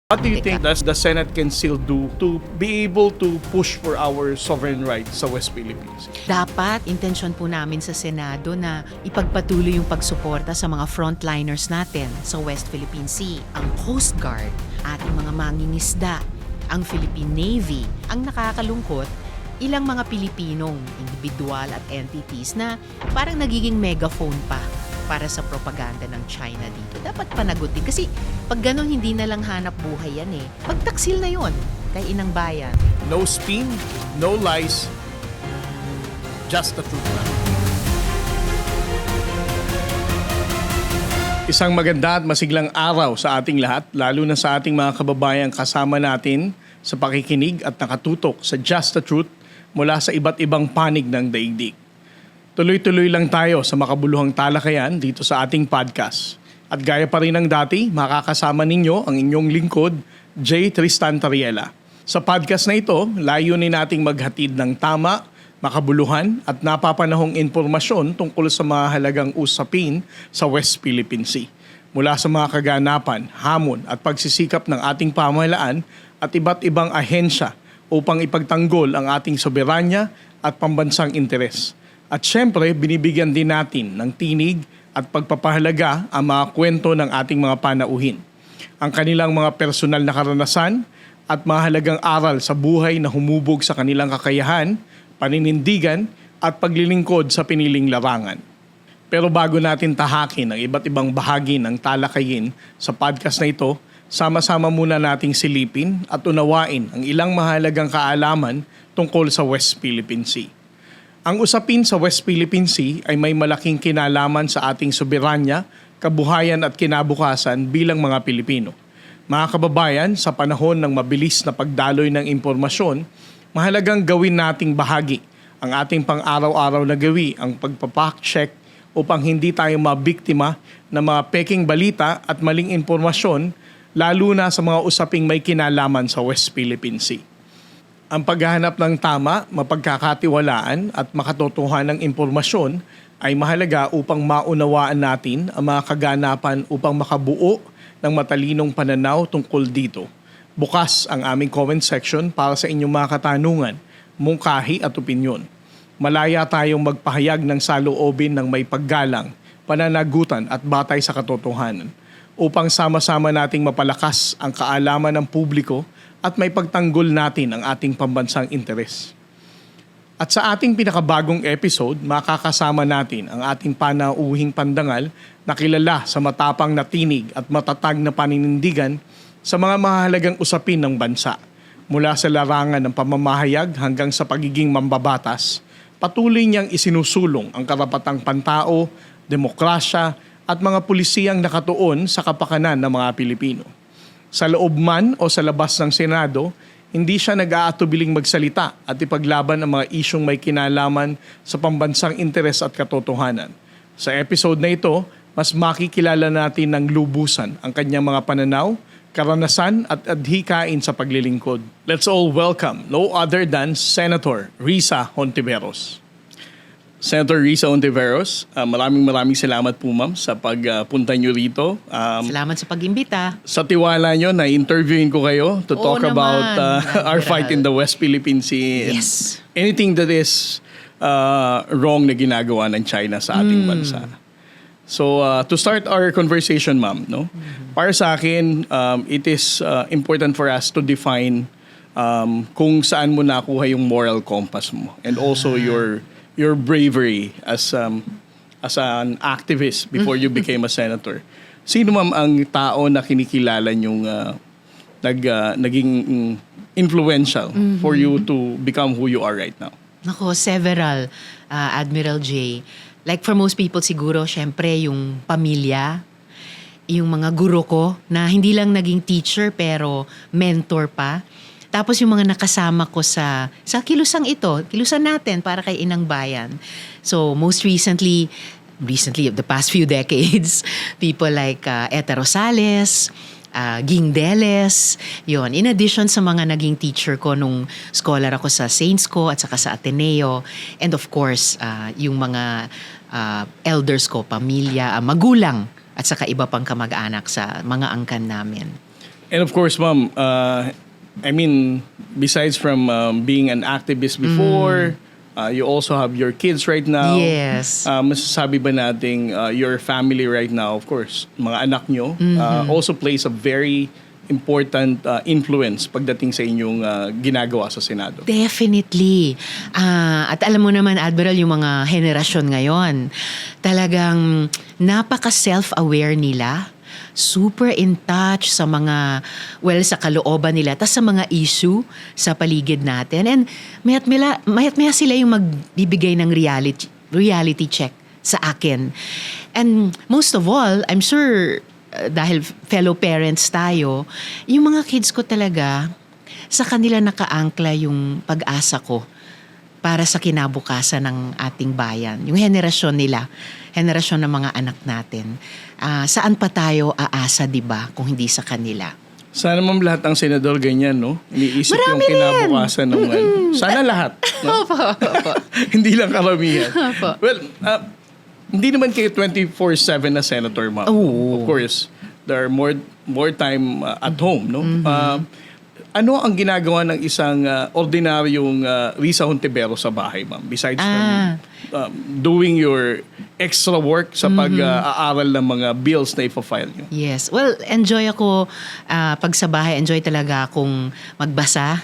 What do you think that the Senate can still do to be able to push for our sovereign rights sa West Philippines? Dapat, intensyon po namin sa Senado na ipagpatuloy yung pagsuporta sa mga frontliners natin sa West Philippine Sea. Ang Coast Guard, ating mga mangingisda, ang Philippine Navy. Ang nakakalungkot, ilang mga Pilipinong individual at entities na parang nagiging megaphone pa para sa propaganda ng China dito. Dapat panagutin. Kasi pag ganun, hindi na lang hanap buhay yan eh. Pagtaksil na yon kay Inang Bayan. No spin, no lies, just the truth. Isang maganda at masiglang araw sa ating lahat, lalo na sa ating mga kababayang kasama natin sa pakikinig at nakatutok sa Just the Truth mula sa iba't ibang panig ng daigdig. Tuloy-tuloy lang tayo sa makabuluhang talakayan dito sa ating podcast. At gaya pa rin ng dati, makakasama ninyo ang inyong lingkod, J. Tristan Tariela. Sa podcast na ito, layunin nating maghatid ng tama, makabuluhan at napapanahong impormasyon tungkol sa mga halagang usapin sa West Philippine Sea. Mula sa mga kaganapan, hamon at pagsisikap ng ating pamahalaan at iba't ibang ahensya upang ipagtanggol ang ating soberanya at pambansang interes. At syempre, binibigyan din natin ng tinig at pagpapahalaga ang mga kwento ng ating mga panauhin. Ang kanilang mga personal na karanasan at mahalagang aral sa buhay na humubog sa kanilang kakayahan, paninindigan at paglilingkod sa piniling larangan. Pero bago natin tahakin ang iba't ibang bahagi ng talakayin sa podcast na ito, sama-sama muna nating silipin at unawain ang ilang mahalagang kaalaman tungkol sa West Philippine Sea. Ang usapin sa West Philippine Sea ay may malaking kinalaman sa ating soberanya, kabuhayan at kinabukasan bilang mga Pilipino. Mga kababayan, sa panahon ng mabilis na pagdaloy ng impormasyon, mahalagang gawin nating bahagi ang ating pang-araw-araw na gawi, ang pagpapack-check upang hindi tayo mabiktima ng mga peking balita at maling impormasyon, lalo na sa mga usaping may kinalaman sa West Philippine Sea. Ang paghahanap ng tama, mapagkakatiwalaan at makatotohanang impormasyon ay mahalaga upang maunawaan natin ang mga kaganapan upang makabuo ng matalinong pananaw tungkol dito. Bukas ang aming comment section para sa inyong mga katanungan, mungkahi at opinyon. Malaya tayong magpahayag ng saloobin ng may paggalang, pananagutan at batay sa katotohanan upang sama-sama nating mapalakas ang kaalaman ng publiko at may pagtanggol natin ang ating pambansang interes. At sa ating pinakabagong episode, makakasama natin ang ating panauhing pandangal na kilala sa matapang na tinig at matatag na paninindigan sa mga mahalagang usapin ng bansa. Mula sa larangan ng pamamahayag hanggang sa pagiging mambabatas, patuloy niyang isinusulong ang karapatang pantao, demokrasya at mga pulisiyang nakatuon sa kapakanan ng mga Pilipino. Sa loob man o sa labas ng Senado, hindi siya nag-aatubiling magsalita at ipaglaban ang mga isyong may kinalaman sa pambansang interes at katotohanan. Sa episode na ito, mas makikilala natin ng lubusan ang kanyang mga pananaw, karanasan at adhikain sa paglilingkod. Let's all welcome no other than Senator Risa Hontiveros. Senator Risa Hontiveros, maraming salamat po ma'am sa pagpunta nyo rito. Salamat sa pag-imbita. Sa tiwala nyo, na-interviewin ko kayo to talk about our fight in the West Philippine Sea. Yes. Anything that is wrong na ginagawa ng China sa ating bansa. So to start our conversation ma'am, no? Para sa akin, it is important for us to define kung saan mo nakuha yung moral compass mo and also your bravery as an activist before you became a senator. Sino ma'am ang tao na kinikilala niyong naging influential for you to become who you are right now? Nako, several, Admiral J. Like for most people siguro, syempre yung pamilya, yung mga guro ko na hindi lang naging teacher pero mentor pa. Tapos yung mga nakasama ko sa kilusang ito, kilusan natin para kay Inang Bayan. So most recently of the past few decades, people like Eta Rosales, Ging Deles, yun. In addition sa mga naging teacher ko nung scholar ako sa Saints ko at saka sa Ateneo. And of course, yung mga elders ko, pamilya, magulang at saka iba pang kamag-anak sa mga angkan namin. And of course, ma'am, I mean, besides from being an activist before, you also have your kids right now. Yes. Masasabi ba nating your family right now, of course, mga anak nyo, also plays a very important influence pagdating sa inyong ginagawa sa Senado? Definitely. At alam mo naman, Admiral, yung mga henerasyon ngayon, talagang napaka-self-aware nila, super in touch sa mga, sa kalooban nila, tas sa mga issue sa paligid natin. And mayat-maya sila yung magbibigay ng reality check sa akin. And most of all, I'm sure, dahil fellow parents tayo, yung mga kids ko talaga, sa kanila nakaangkla yung pag-asa ko para sa kinabukasan ng ating bayan. Yung henerasyon nila, henerasyon ng mga anak natin. Saan pa tayo aasa, di ba, kung hindi sa kanila? Sana ma'am lahat ng senador ganyan, no? Iniisip Marami yung kinabukasan ng sana lahat. No? Opo. Hindi lang karamihan. Opo. Well, hindi naman kayo 24/7 na senator, ma'am. Oo. Of course, there are more time at home, no? Ano ang ginagawa ng isang ordinaryong Risa Hontivero sa bahay, ma'am? Besides from doing your extra work sa pag-aaral ng mga bills na ipa-file nyo. Yes. Well, enjoy ako pag sa bahay. Enjoy talaga akong magbasa.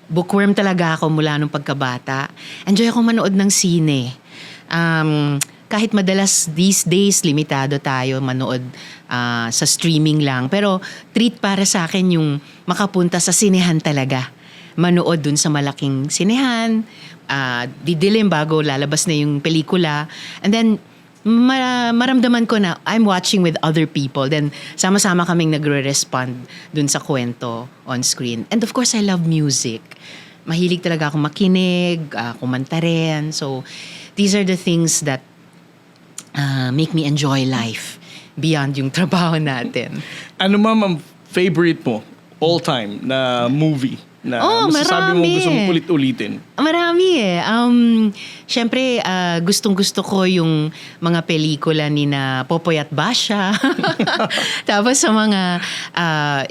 Bookworm talaga ako mula nung pagkabata. Enjoy akong manood ng sine. Kahit madalas these days, limitado tayo manood sa streaming lang. Pero treat para sa akin yung makapunta sa sinehan talaga. Manood dun sa malaking sinehan, didilim bago lalabas na yung pelikula. And then, maramdaman ko na I'm watching with other people. Then, sama-sama kaming nagre-respond dun sa kwento on screen. And of course, I love music. Mahilig talaga akong makinig, kumanta rin. So, these are the things that make me enjoy life beyond yung trabaho natin. Ano ma'am ang favorite mo all time na movie na masasabi mo marami. gusto mo ulit-ulitin? Marami eh. Siyempre, gustong-gusto ko yung mga pelikula ni na Popoy at Basha. Tapos sa mga,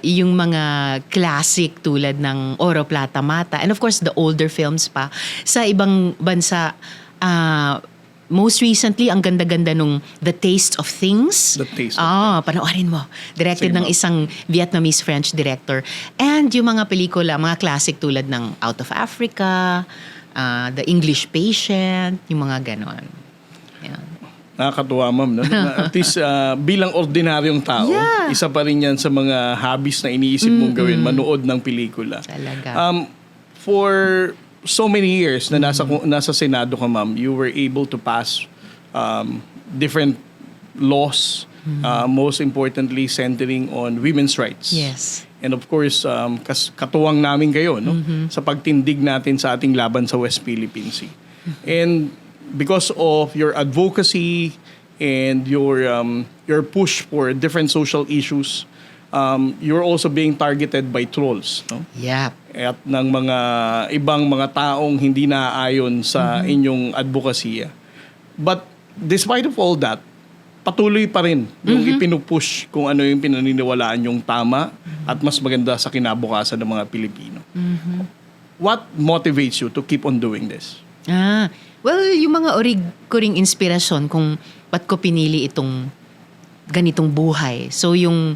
yung mga classic tulad ng Oro, Plata, Mata. And of course, the older films pa. Sa ibang bansa, most recently, ang ganda-ganda nung The Taste of Things. The Taste of Panoorin mo. Directed Sige, ng ma'am. isang Vietnamese-French director. And yung mga pelikula, mga classic tulad ng Out of Africa, The English Patient, yung mga ganon. Yan. Nakakatuwa, ma'am. No? At least bilang ordinaryong tao, Yeah. isa pa rin yan sa mga hobbies na iniisip mong gawin, manood ng pelikula. Talaga. For so many years na nasa Senado ka, ma'am, you were able to pass different laws, most importantly centering on women's rights. Yes. And of course, katuwang namin kayo, no? Sa pagtindig natin sa ating laban sa West Philippine Sea. And because of your advocacy and your push for different social issues, you're also being targeted by trolls, no? Yep. At ng mga ibang mga taong hindi naaayon sa inyong advokasya. But despite of all that, patuloy pa rin yung ipinupush kung ano yung pinaniniwalaan yung tama at mas maganda sa kinabukasan ng mga Pilipino. What motivates you to keep on doing this? Well, yung mga ko ring inspirasyon kung ba't ko pinili itong ganitong buhay. So yung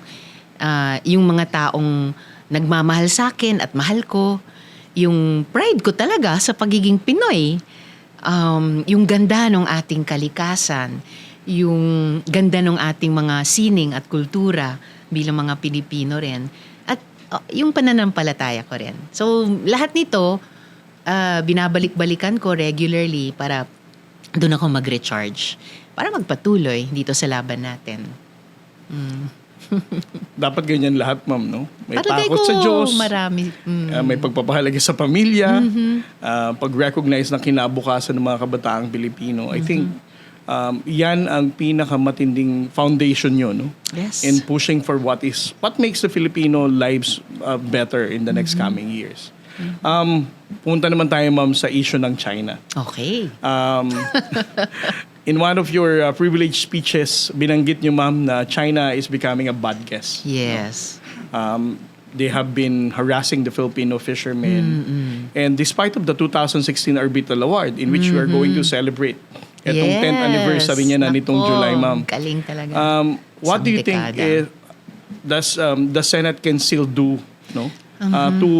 mga taong nagmamahal sa akin at mahal ko, yung pride ko talaga sa pagiging Pinoy, yung ganda ng ating kalikasan, yung ganda ng ating mga sining at kultura bilang mga Pilipino rin, at yung pananampalataya ko rin. So lahat nito, binabalik-balikan ko regularly para doon ako mag-recharge, para magpatuloy dito sa laban natin. Dapat ganyan lahat, ma'am, no? May Palagay takot ko, sa Diyos. marami. May pagpapahalaga sa pamilya, pag-recognize ng kinabukasan ng mga kabataang Pilipino. I think yan ang pinakamatinding foundation nyo, no? Yes. In pushing for what makes the Filipino lives better in the next coming years. Punta naman tayo, ma'am, sa issue ng China. Okay. In one of your privileged speeches, binanggit nyo, ma'am, na China is becoming a bad guest. Yes. they have been harassing the Filipino fishermen. And despite of the 2016 Arbitral Award, in which we are going to celebrate itong 10th anniversary niya na nitong Nako, July, ma'am. Galing talaga. What Isang do you think dekada. does the Senate can still do, no, to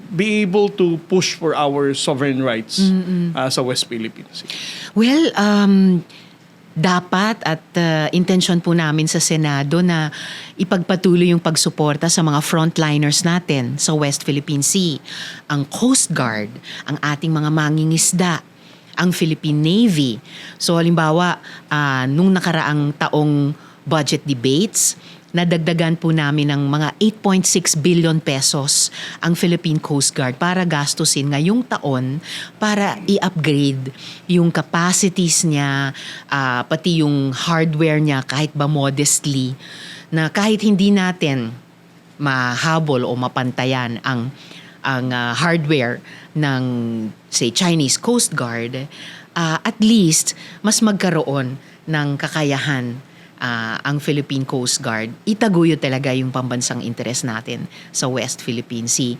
be able to push for our sovereign rights sa West Philippines? Well, dapat at intention po namin sa Senado na ipagpatuloy yung pagsuporta sa mga frontliners natin sa West Philippine Sea. Ang Coast Guard, ang ating mga mangingisda, ang Philippine Navy. So halimbawa, nung nakaraang taong budget debates, nadagdagan po namin ng mga 8.6 billion pesos ang Philippine Coast Guard para gastusin ngayong taon para i-upgrade yung capacities niya, pati yung hardware niya kahit ba modestly, na kahit hindi natin mahabol o mapantayan ang hardware ng say Chinese Coast Guard, at least mas magkaroon ng kakayahan ang Philippine Coast Guard, itaguyod talaga yung pambansang interes natin sa West Philippine Sea.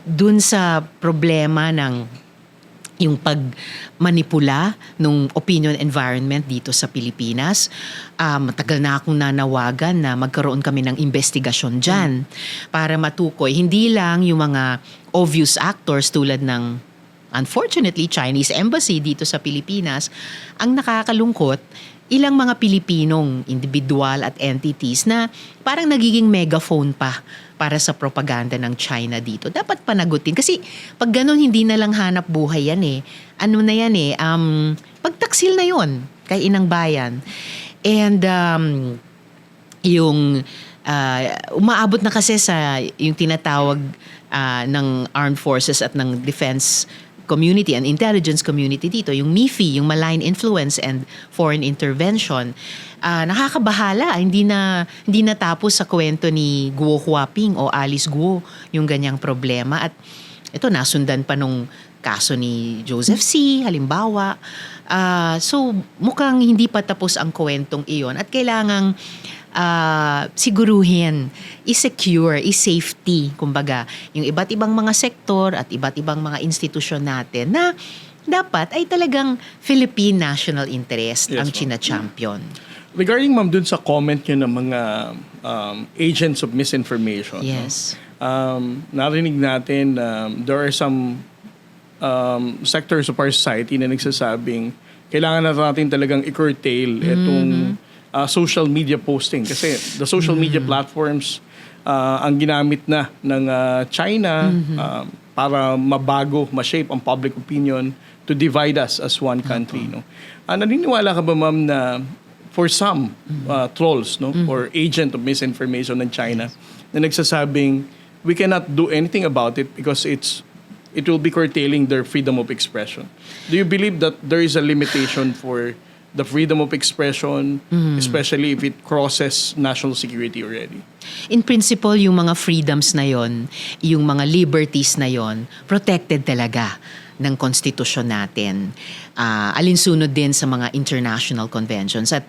Dun sa problema ng yung pagmanipula ng opinion environment dito sa Pilipinas, matagal na akong nanawagan na magkaroon kami ng investigasyon dyan para matukoy hindi lang yung mga obvious actors tulad ng unfortunately Chinese Embassy dito sa Pilipinas. Ang nakakalungkot, ilang mga Pilipinong individual at entities na parang nagiging megaphone pa para sa propaganda ng China dito. Dapat panagutin. Kasi pag ganun, hindi na lang hanap buhay yan eh. Ano na yan eh, pagtaksil na yon kay inang bayan. And yung umaabot na kasi sa yung tinatawag ng armed forces at ng defense community and intelligence community dito, yung MIFI, yung Malign Influence and Foreign Intervention, nakakabahala. Hindi na tapos sa kwento ni Guo Huaping o Alice Guo yung ganyang problema. At ito, nasundan pa nung kaso ni Joseph C., halimbawa. So, mukhang hindi pa tapos ang kwentong iyon at kailangang siguruhin, i-secure, i-safety, kumbaga, yung iba't ibang mga sektor at iba't ibang mga institusyon natin na dapat ay talagang Philippine national interest Yes, ang ma'am. china-champion. Regarding, ma'am, dun sa comment nyo ng mga agents of misinformation, Yes. narinig natin there are some sectors of our society na nagsasabing kailangan na natin talagang i-curtail itong social media posting. Kasi the social media platforms ang ginamit na ng China para mabago, ma-shape ang public opinion to divide us as one country. No? Naniniwala ka ba, ma'am, na for some trolls, no, or agent of misinformation ng China na nagsasabing we cannot do anything about it because it will be curtailing their freedom of expression. Do you believe that there is a limitation for the freedom of expression, especially if it crosses national security already? In principle, yung mga freedoms na yon, yung mga liberties na yon, protected talaga ng konstitusyon natin. Alinsunod din sa mga international conventions. At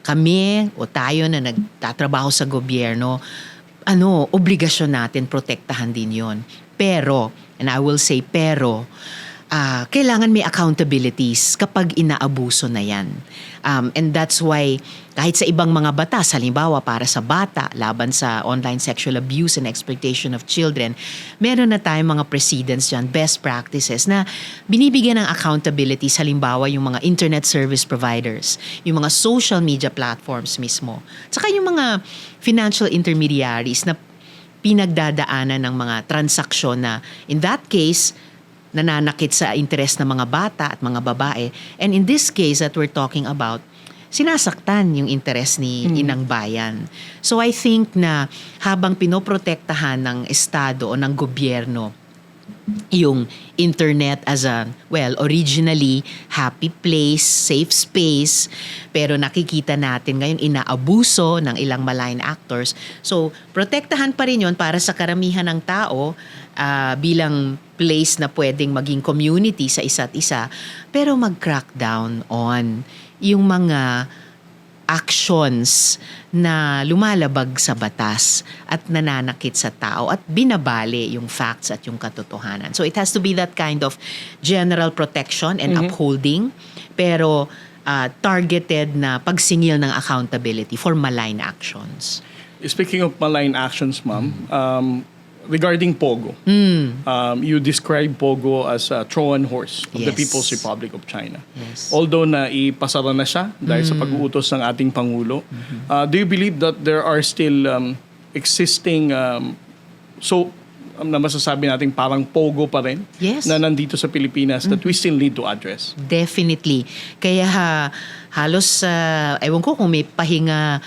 kami o tayo na nagtatrabaho sa gobyerno, obligasyon natin protektahan din yon. Pero, and I will say pero, kailangan may accountabilities kapag inaabuso na yan. And that's why kahit sa ibang mga batas, halimbawa para sa bata, laban sa online sexual abuse and exploitation of children, meron na tayong mga precedents dyan, best practices na binibigyan ng accountabilities, halimbawa yung mga internet service providers, yung mga social media platforms mismo, saka yung mga financial intermediaries na pinagdadaanan ng mga transaksyon na in that case, nananakit sa interes ng mga bata at mga babae. And in this case that we're talking about, sinasaktan yung interes ni inang bayan. So I think na habang pinoprotektahan ng Estado o ng gobyerno yung internet as originally happy place, safe space, pero nakikita natin ngayon inaabuso ng ilang malign actors. So, protektahan pa rin yun para sa karamihan ng tao bilang place na pwedeng maging community sa isa't isa, pero mag-crackdown on yung mga actions na lumalabag sa batas at nananakit sa tao at binabali yung facts at yung katotohanan. So it has to be that kind of general protection and upholding, pero targeted na pagsingil ng accountability for malign actions. Speaking of malign actions, ma'am, regarding Pogo, you describe Pogo as a Trojan horse of the Yes. People's Republic of China. Yes. Although na ipasara na siya dahil sa pag-uutos ng ating Pangulo, do you believe that there are still existing, na masasabi natin parang Pogo pa rin Yes. na nandito sa Pilipinas that we still need to address? Definitely. Kaya halos, ewan ko kung may pahinga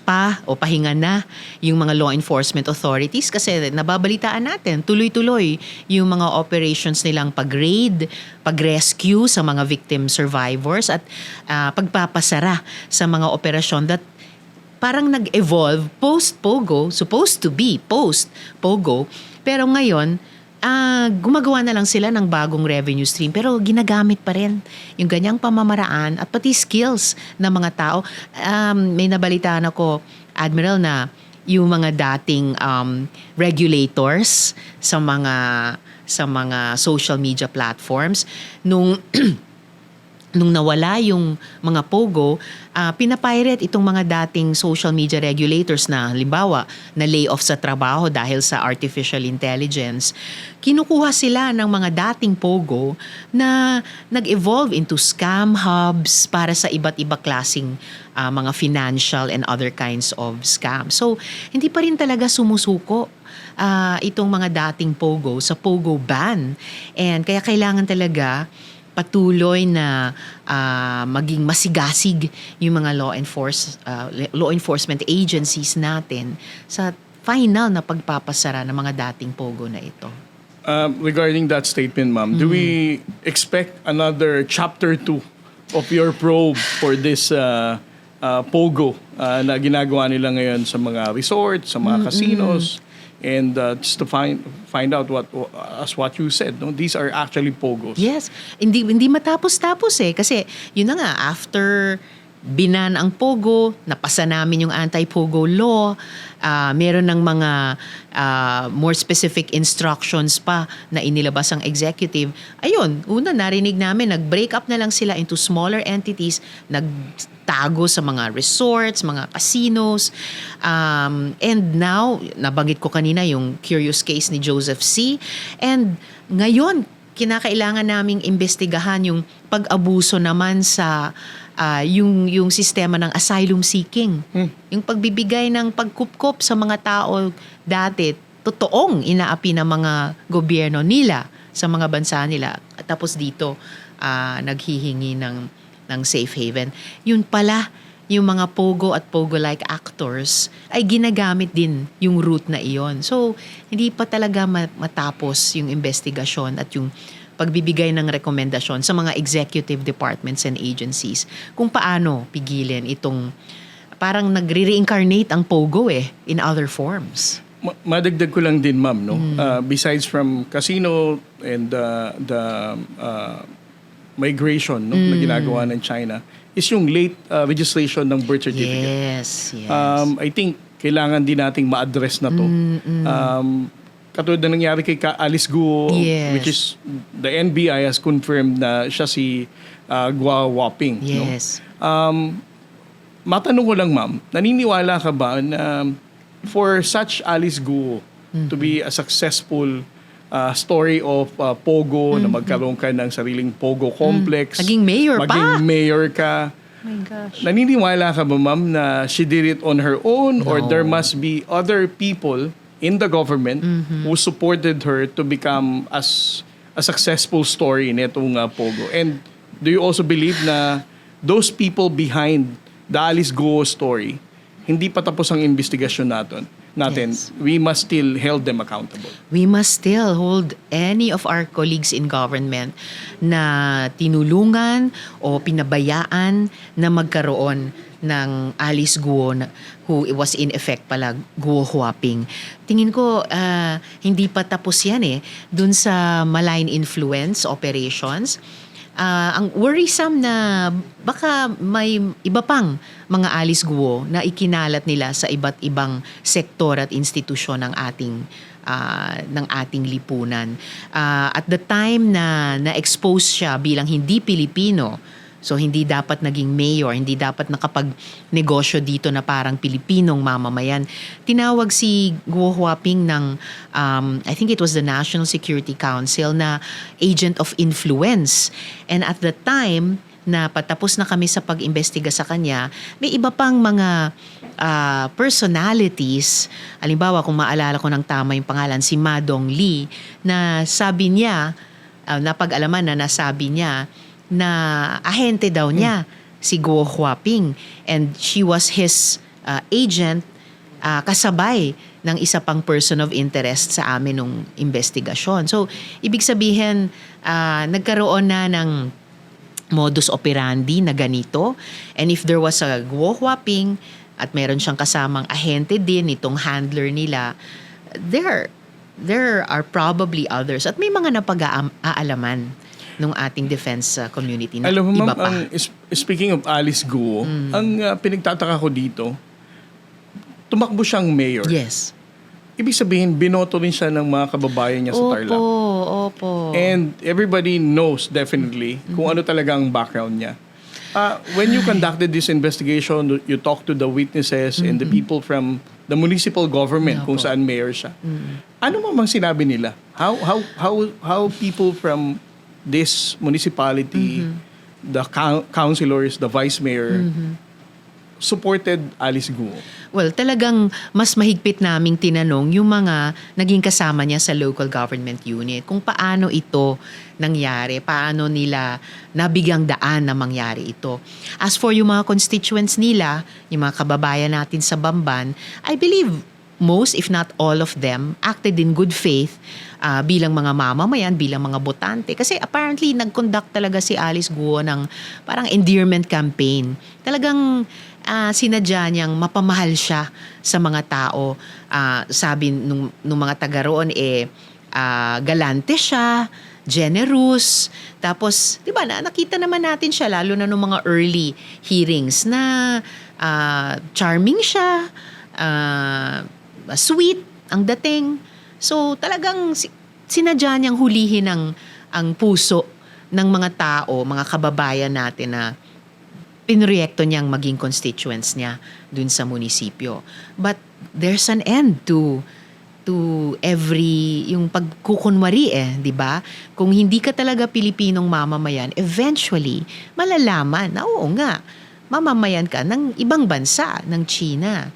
pa o pahinga na yung mga law enforcement authorities kasi nababalitaan natin tuloy-tuloy yung mga operations nilang pag-raid, pag-rescue sa mga victim survivors at pagpapasara sa mga operasyon that parang nag-evolve post-Pogo, supposed to be post-Pogo, pero ngayon gumagawa na lang sila ng bagong revenue stream pero ginagamit pa rin yung ganyang pamamaraan at pati skills ng mga tao. May nabalitaan ako, Admiral, na yung mga dating regulators sa mga social media platforms nung nung nawala yung mga Pogo, pinapirate itong mga dating social media regulators na halimbawa na lay-off sa trabaho dahil sa artificial intelligence. Kinukuha sila ng mga dating Pogo na nag-evolve into scam hubs para sa iba't iba klaseng mga financial and other kinds of scams. So, hindi pa rin talaga sumusuko itong mga dating Pogo sa Pogo ban. And kaya kailangan talaga patuloy na maging masigasig yung mga law enforcement agencies natin sa final na pagpapasara ng mga dating Pogo na ito. Regarding that statement, ma'am, do we expect another chapter 2 of your probe for this Pogo na ginagawa nila ngayon sa mga resorts, sa mga casinos? And just to find out what you said, no, these are actually Pogos. Yes, hindi matapos-tapos kasi yun na nga, after binan ang Pogo, napasa namin yung anti-Pogo law, meron ng mga more specific instructions pa na inilabas ang executive. Ayun, una narinig namin, nag-break up na lang sila into smaller entities, nagtago sa mga resorts, mga casinos, and now, nabanggit ko kanina yung curious case ni Joseph C. And ngayon, kinakailangan naming imbestigahan yung pag-abuso naman sa yung sistema ng asylum seeking. Yung pagbibigay ng pagkupkop sa mga tao dati, totoong inaapi ng mga gobyerno nila sa mga bansa nila. At tapos dito, naghihingi ng safe haven. Yun pala, yung mga Pogo at Pogo-like actors ay ginagamit din yung route na iyon. So, hindi pa talaga matapos yung investigasyon at yung pagbibigay ng rekomendasyon sa mga executive departments and agencies kung paano pigilin itong parang nagre-reincarnate ang Pogo in other forms. Madagdag ko lang din, ma'am, no? Besides from casino and the migration na ginagawa ng China is yung late registration ng birth certificate. Yes. I think kailangan din nating ma-address na to. Katulad na nangyari kay Alice Guo, Yes. which is the NBI has confirmed na siya si Guo Huaping. Yes. No? Matanong ko lang, ma'am, naniniwala ka ba na for such Alice Guo to be a successful story of Pogo, na magkaroon ka ng sariling Pogo complex, Maging mayor pa. maging mayor ka, Oh my gosh. naniniwala ka ba, ma'am, na she did it on her own or there must be other people in the government who supported her to become as a successful story netong Pogo? And do you also believe na those people behind the Alice Guo story, hindi pa tapos ang investigasyon natin? Yes. We must still hold them accountable. We must still hold any of our colleagues in government na tinulungan o pinabayaan na magkaroon ng Alice Guo who was in effect pala Guo Huaping. Tingin ko hindi pa tapos yan dun sa malign influence operations. ang worrisome na baka may iba pang mga Alice Guo na ikinalat nila sa iba't ibang sektor at institusyon ng ating lipunan. At the time na na-expose siya bilang hindi Pilipino, so hindi dapat naging mayor, hindi dapat nakapag-negosyo dito na parang Pilipinong mamamayan. Tinawag si Guo Huaping ng, I think it was the National Security Council, na agent of influence. And at the time na patapos na kami sa pag-imbestiga sa kanya, may iba pang mga personalities. Halimbawa, kung maalala ko ng tama yung pangalan, si Ma Dongli, na sabi niya, napag-alaman na nasabi niya, na ahente daw niya si Guo Huaping, and she was his agent, kasabay ng isa pang person of interest sa amin nung investigasyon. So, ibig sabihin, nagkaroon na ng modus operandi na ganito, and if there was a Guo Huaping at meron siyang kasamang ahente din, itong handler nila, there are probably others, at may mga napag-aalaman nung ating defense community na Alam mo, iba ma'am, pa. speaking of Alice Guo, ang pinagtataka ko dito, tumakbo siyang mayor. Yes. Ibig sabihin, binoto rin siya ng mga kababayan niya sa Tarlac. Opo. And everybody knows definitely kung ano talaga ang background niya. When you conducted this investigation, you talked to the witnesses and the people from the municipal government kung saan mayor siya. Ano mang sinabi nila? How people from this municipality, the councilors, the vice mayor, supported Alice Guo? Well, talagang mas mahigpit naming tinanong yung mga naging kasama niya sa local government unit kung paano ito nangyari, paano nila nabigyang daan na mangyari ito. As for yung mga constituents nila, yung mga kababayan natin sa Bamban, I believe most, if not all of them, acted in good faith bilang mga mamamayan, bilang mga botante. Kasi apparently, nag-conduct talaga si Alice Guo ng parang endearment campaign. Talagang sinadya niyang mapamahal siya sa mga tao. Sabi nung mga taga roon, galante siya, generous. Tapos, di ba, nakita naman natin siya, lalo na nung mga early hearings, na charming siya, sweet ang dating. So talagang sinadya niyang hulihin ang puso ng mga tao, mga kababayan natin na pinroyekto niyang maging constituents niya dun sa munisipyo. But there's an end to every yung pagkukunwari di ba? Kung hindi ka talaga Pilipinong mamamayan, eventually malalaman na oo nga, mamamayan ka ng ibang bansa, ng China.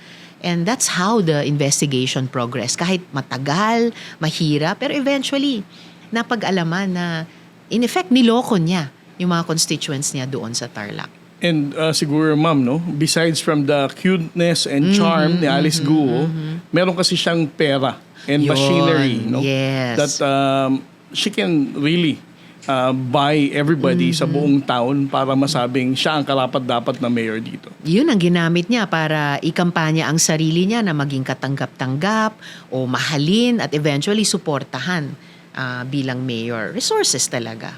And that's how the investigation progressed. Kahit matagal, mahirap, pero eventually, napag-alaman na, in effect, niloko niya yung mga constituents niya doon sa Tarlac. And siguro, ma'am, no? Besides from the cuteness and charm ni Alice Guo, meron kasi siyang pera and Yun, machinery, no? yes. That she can really buy everybody sa buong town para masabing siya ang karapat-dapat na mayor dito. Yun ang ginamit niya para ikampanya ang sarili niya na maging katanggap-tanggap o mahalin at eventually suportahan bilang mayor. Resources talaga.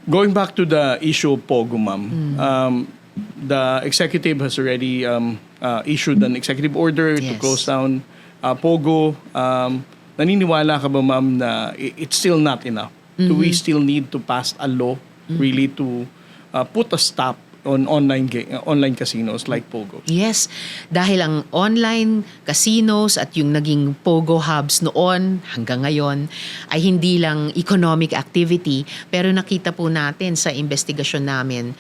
Going back to the issue of Pogo, ma'am, the executive has already issued an executive order to Yes. close down Pogo. Naniniwala ka ba, ma'am, na it's still not enough? Do we still need to pass a law really to put a stop on online casinos like Pogo? Yes, dahil ang online casinos at yung naging Pogo hubs noon hanggang ngayon ay hindi lang economic activity, pero nakita po natin sa investigasyon namin,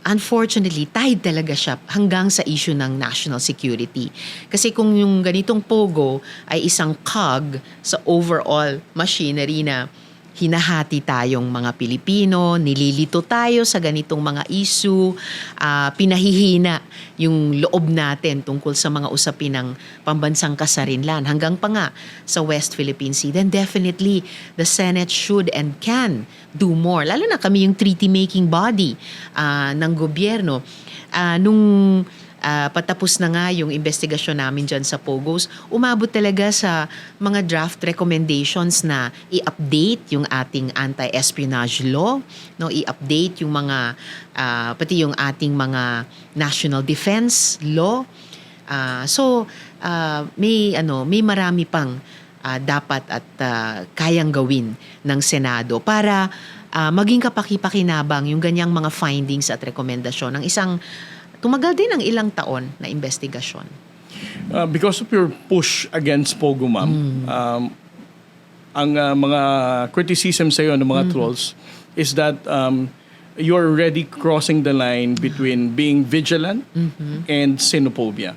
unfortunately, tied talaga siya hanggang sa issue ng national security. Kasi kung yung ganitong Pogo ay isang cog sa overall machinery na hinahati tayong mga Pilipino, nililito tayo sa ganitong mga issue, pinahihina yung loob natin tungkol sa mga usapin ng pambansang kasarinlan hanggang pa nga sa West Philippine Sea, then definitely the Senate should and can do more. Lalo na kami yung treaty-making body ng gobyerno. Nung patapos na nga yung investigasyon namin dyan sa POGOs, umabot talaga sa mga draft recommendations na i-update yung ating anti-espionage law, no, i-update yung mga pati yung ating mga national defense law. May marami pang dapat at kayang gawin ng Senado para maging kapaki-pakinabang yung ganyang mga findings at rekomendasyon ng isang tumagal din ng ilang taon na investigasyon. Because of your push against Pogo, ma'am, ang mga criticism sa iyo ng mga trolls is that you're already crossing the line between being vigilant and xenophobia.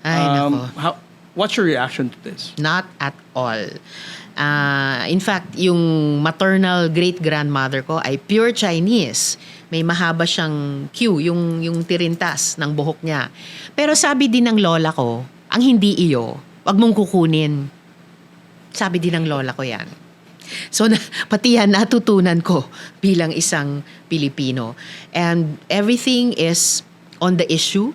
Ay, nako. What's your reaction to this? Not at all. In fact, yung maternal great-grandmother ko ay pure Chinese. May mahaba siyang queue, yung tirintas ng buhok niya. Pero sabi din ng lola ko, ang hindi iyo, wag mong kukunin. Sabi din ng lola ko yan. So, pati yan natutunan ko bilang isang Pilipino. And everything is on the issue.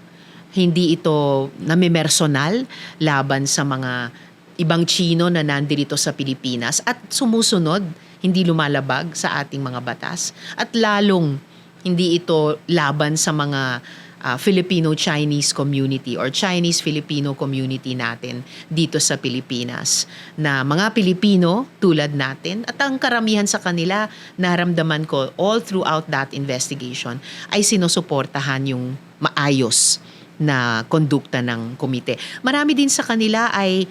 Hindi ito namimersonal laban sa mga ibang Chino na nandito sa Pilipinas at sumusunod, hindi lumalabag sa ating mga batas. At lalong hindi ito laban sa mga Filipino-Chinese community or Chinese-Filipino community natin dito sa Pilipinas. Na mga Pilipino tulad natin at ang karamihan sa kanila, naramdaman ko all throughout that investigation, ay sinusuportahan yung maayos na kondukta ng komite. Marami din sa kanila ay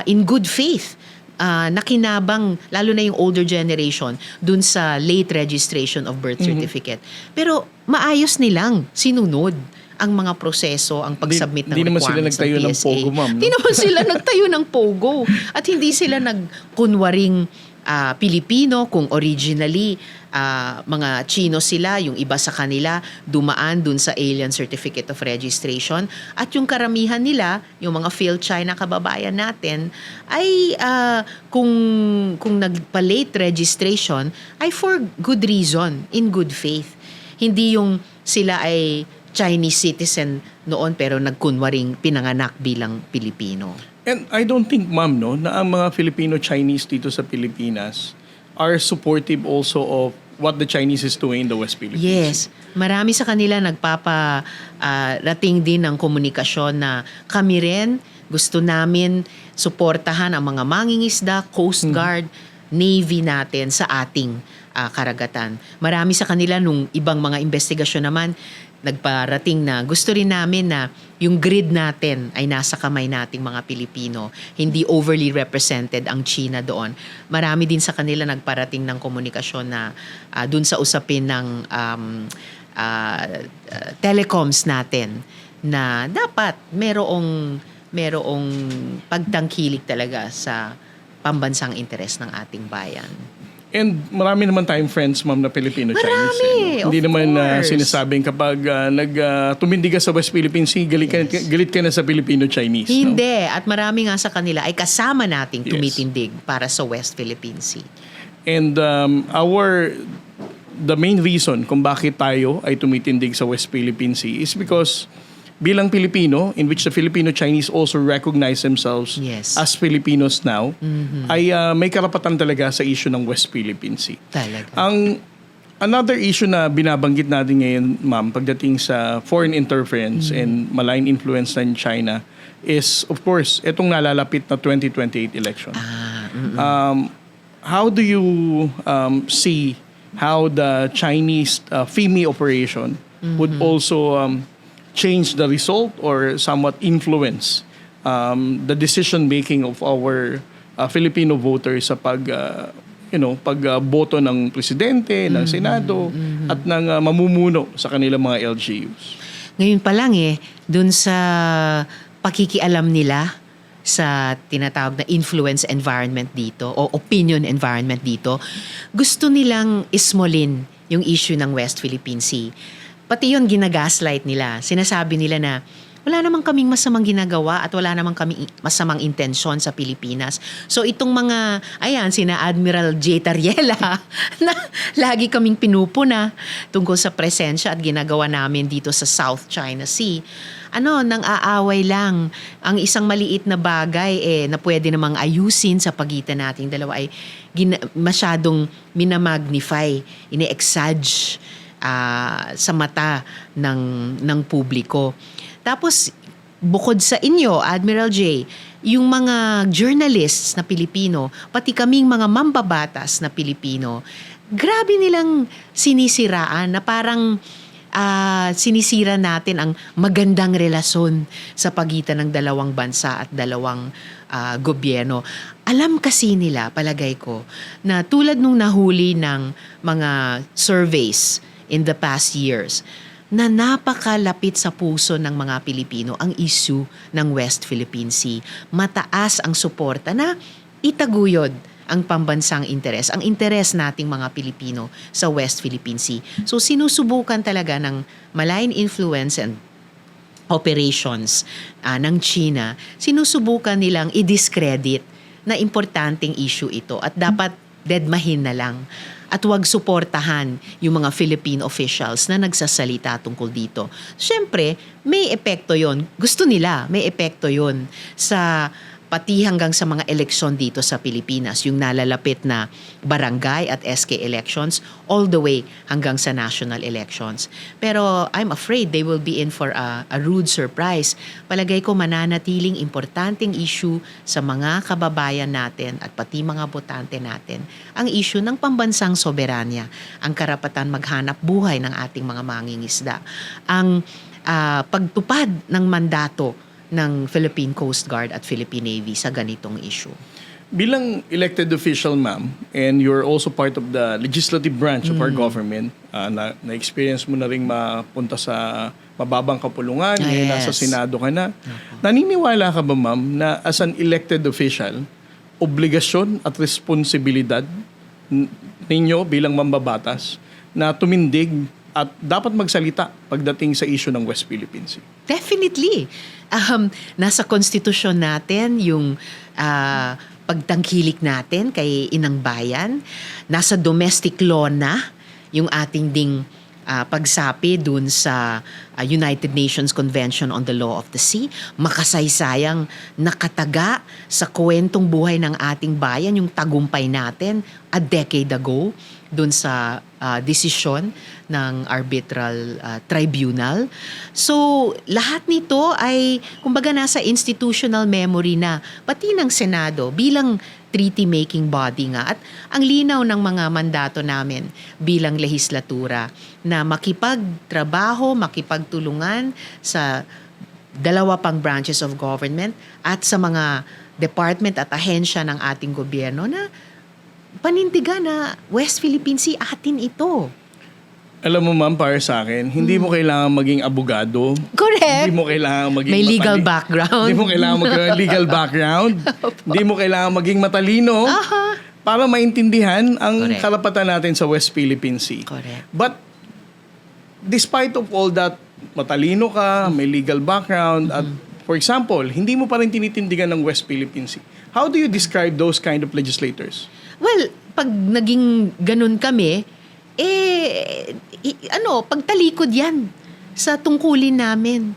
in good faith nakinabang, lalo na yung older generation, dun sa late registration of birth certificate. Pero maayos nilang sinunod ang mga proseso, ang pag-submit ng requirements ng PSA. Hindi naman sila nagtayo ng Pogo, ma'am. Hindi naman sila nagtayo ng Pogo. At hindi sila nagkunwaring Pilipino kung originally mga Chino sila, yung iba sa kanila dumaan dun sa Alien Certificate of Registration at yung karamihan nila, yung mga failed China kababayan natin ay kung nagpa-late registration ay for good reason, in good faith. Hindi yung sila ay Chinese citizen noon pero nagkunwaring pinanganak bilang Pilipino. And I don't think, ma'am, no, na ang mga Filipino-Chinese dito sa Pilipinas are supportive also of what the Chinese is doing in the West Philippines. Yes. Marami sa kanila rating din ng komunikasyon na kami rin gusto namin suportahan ang mga mangingisda, Coast Guard, Navy natin sa ating karagatan. Marami sa kanila nung ibang mga investigasyon naman nagparating na gusto rin namin na yung grid natin ay nasa kamay nating mga Pilipino. Hindi overly represented ang China doon. Marami din sa kanila nagparating ng komunikasyon na dun sa usapin ng telecoms natin na dapat merong pagtangkilik talaga sa pambansang interes ng ating bayan. And marami naman tayong friends, ma'am, na Filipino-Chinese. Marami, Hindi of naman course. sinasabing kapag tumindig ka sa West Philippine Sea, galit ka na sa Filipino-Chinese. No? Hindi. At marami nga sa kanila ay kasama nating Yes. tumitindig para sa West Philippine Sea. And the main reason kung bakit tayo ay tumitindig sa West Philippine Sea is because bilang Pilipino, in which the Filipino-Chinese also recognize themselves Yes. as Filipinos now, ay may karapatan talaga sa issue ng West Philippine Sea. Talaga. Another issue na binabanggit natin ngayon, ma'am, pagdating sa foreign interference and malign influence ng China is, of course, itong nalalapit na 2028 election. How do you see how the Chinese FIMI operation would also change the result or somewhat influence the decision making of our Filipino voters sa pagboto ng presidente, ng Senado at ng mamumuno sa kanilang mga LGUs? Ngayon pa lang dun sa pakikialam nila sa tinatawag na influence environment dito o opinion environment dito, gusto nilang ismolin yung issue ng West Philippine Sea. Pati yun ginagaslight nila. Sinasabi nila na wala namang kaming masamang ginagawa at wala namang kaming masamang intensyon sa Pilipinas. So itong mga, ayan, sina Admiral J. Tariela na lagi kaming pinupuna tungkol sa presensya at ginagawa namin dito sa South China Sea. Nang aaway lang. Ang isang maliit na bagay na pwede namang ayusin sa pagitan nating dalawa ay masyadong minamagnify, ine-exage sa mata ng publiko. Tapos, bukod sa inyo, Admiral J, yung mga journalists na Pilipino, pati kaming mga mambabatas na Pilipino, grabe nilang sinisiraan na parang sinisira natin ang magandang relasyon sa pagitan ng dalawang bansa at dalawang gobyerno. Alam kasi nila, palagay ko, na tulad nung nahuli ng mga surveys in the past years, na napakalapit sa puso ng mga Pilipino ang issue ng West Philippine Sea. Mataas ang suporta na itaguyod ang pambansang interes, ang interes nating mga Pilipino sa West Philippine Sea. So sinusubukan talaga ng malign influence and operations ng China, sinusubukan nilang i-discredit na importanteng issue ito at dapat dedmahin na lang at huwag suportahan yung mga Philippine officials na nagsasalita tungkol dito. Siyempre, may epekto yon. Gusto nila, may epekto yon sa pati hanggang sa mga eleksyon dito sa Pilipinas, yung nalalapit na barangay at SK elections, all the way hanggang sa national elections. Pero I'm afraid they will be in for a rude surprise. Palagay ko mananatiling importanteng issue sa mga kababayan natin at pati mga botante natin, ang issue ng pambansang soberanya, ang karapatan maghanap buhay ng ating mga mangingisda, ang pagtupad ng mandato ng Philippine Coast Guard at Philippine Navy sa ganitong issue. Bilang elected official, ma'am, and you're also part of the legislative branch of our government, na-experience mo na rin mapunta sa mababang kapulungan, Yes. nasa Senado ka na. Naniniwala ka ba, ma'am, na as an elected official, obligasyon at responsibilidad ninyo bilang mambabatas na tumindig at dapat magsalita pagdating sa issue ng West Philippine Sea? Definitely. Nasa konstitusyon natin yung pagtangkilik natin kay Inang Bayan. Nasa domestic law na yung ating ding pagsapi dun sa United Nations Convention on the Law of the Sea. Makasaysayang nakataga sa kwentong buhay ng ating bayan, yung tagumpay natin a decade ago dun sa desisyon ng arbitral tribunal. So, lahat nito ay, kumbaga, nasa institutional memory na, pati ng Senado bilang treaty-making body nga. At ang linaw ng mga mandato namin bilang lehislatura na makipagtrabaho, makipagtulungan sa dalawa pang branches of government at sa mga department at ahensya ng ating gobyerno na panindigan na West Philippine Sea atin ito. Alam mo, ma'am, para sa akin, hindi mo kailangan maging abogado. Correct. Hindi mo kailangan maging May legal background. Hindi mo kailangan maging legal background. Hindi mo kailangan maging matalino para maintindihan ang Correct. karapatan natin sa West Philippine Sea. Correct. But despite of all that, matalino ka, may legal background, at for example, hindi mo pa rin tinitindigan ng West Philippine Sea. How do you describe those kind of legislators? Well, pag naging ganun kami, pagtalikod yan sa tungkulin namin.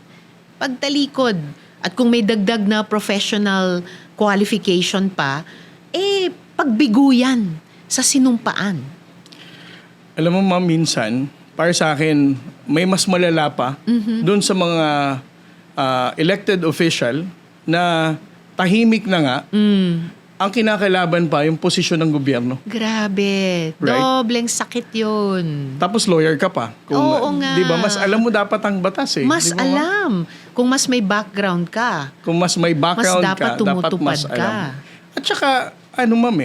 Pagtalikod. At kung may dagdag na professional qualification pa, pagbigo yan sa sinumpaan. Alam mo, ma'am, minsan, para sa akin, may mas malala pa doon sa mga elected official na tahimik na nga, ang kinakailaban pa yung posisyon ng gobyerno. Grabe. Right? Dobleng sakit yun. Tapos lawyer ka pa. Oo nga. Di ba? Mas alam mo dapat ang batas eh. Mas Di ba, ma'am? alam. Kung mas may background ka. Kung mas may background Mas dapat ka, dapat tumutupad mas ka. alam. At saka, ma'am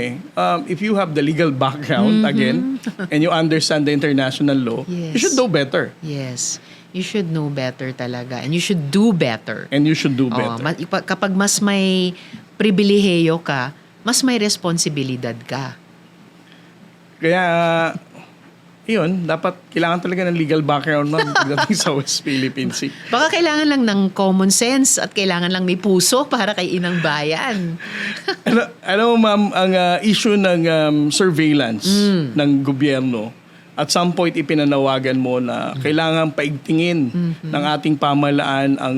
if you have the legal background, again, and you understand the international law, you Yes. should know better. Yes. You should know better talaga. And you should do better. And you should do Oo, better. kapag mas may pribilehiyo ka, mas may responsibilidad ka. Kaya, yun, dapat kailangan talaga ng legal background, ma'am, pagdating sa West Philippine Sea. Baka kailangan lang ng common sense at kailangan lang may puso para kay inang bayan. Alam mo, ma'am, ang issue ng surveillance ng gobyerno, at some point ipinanawagan mo na kailangan paigtingin ng ating pamahalaan ang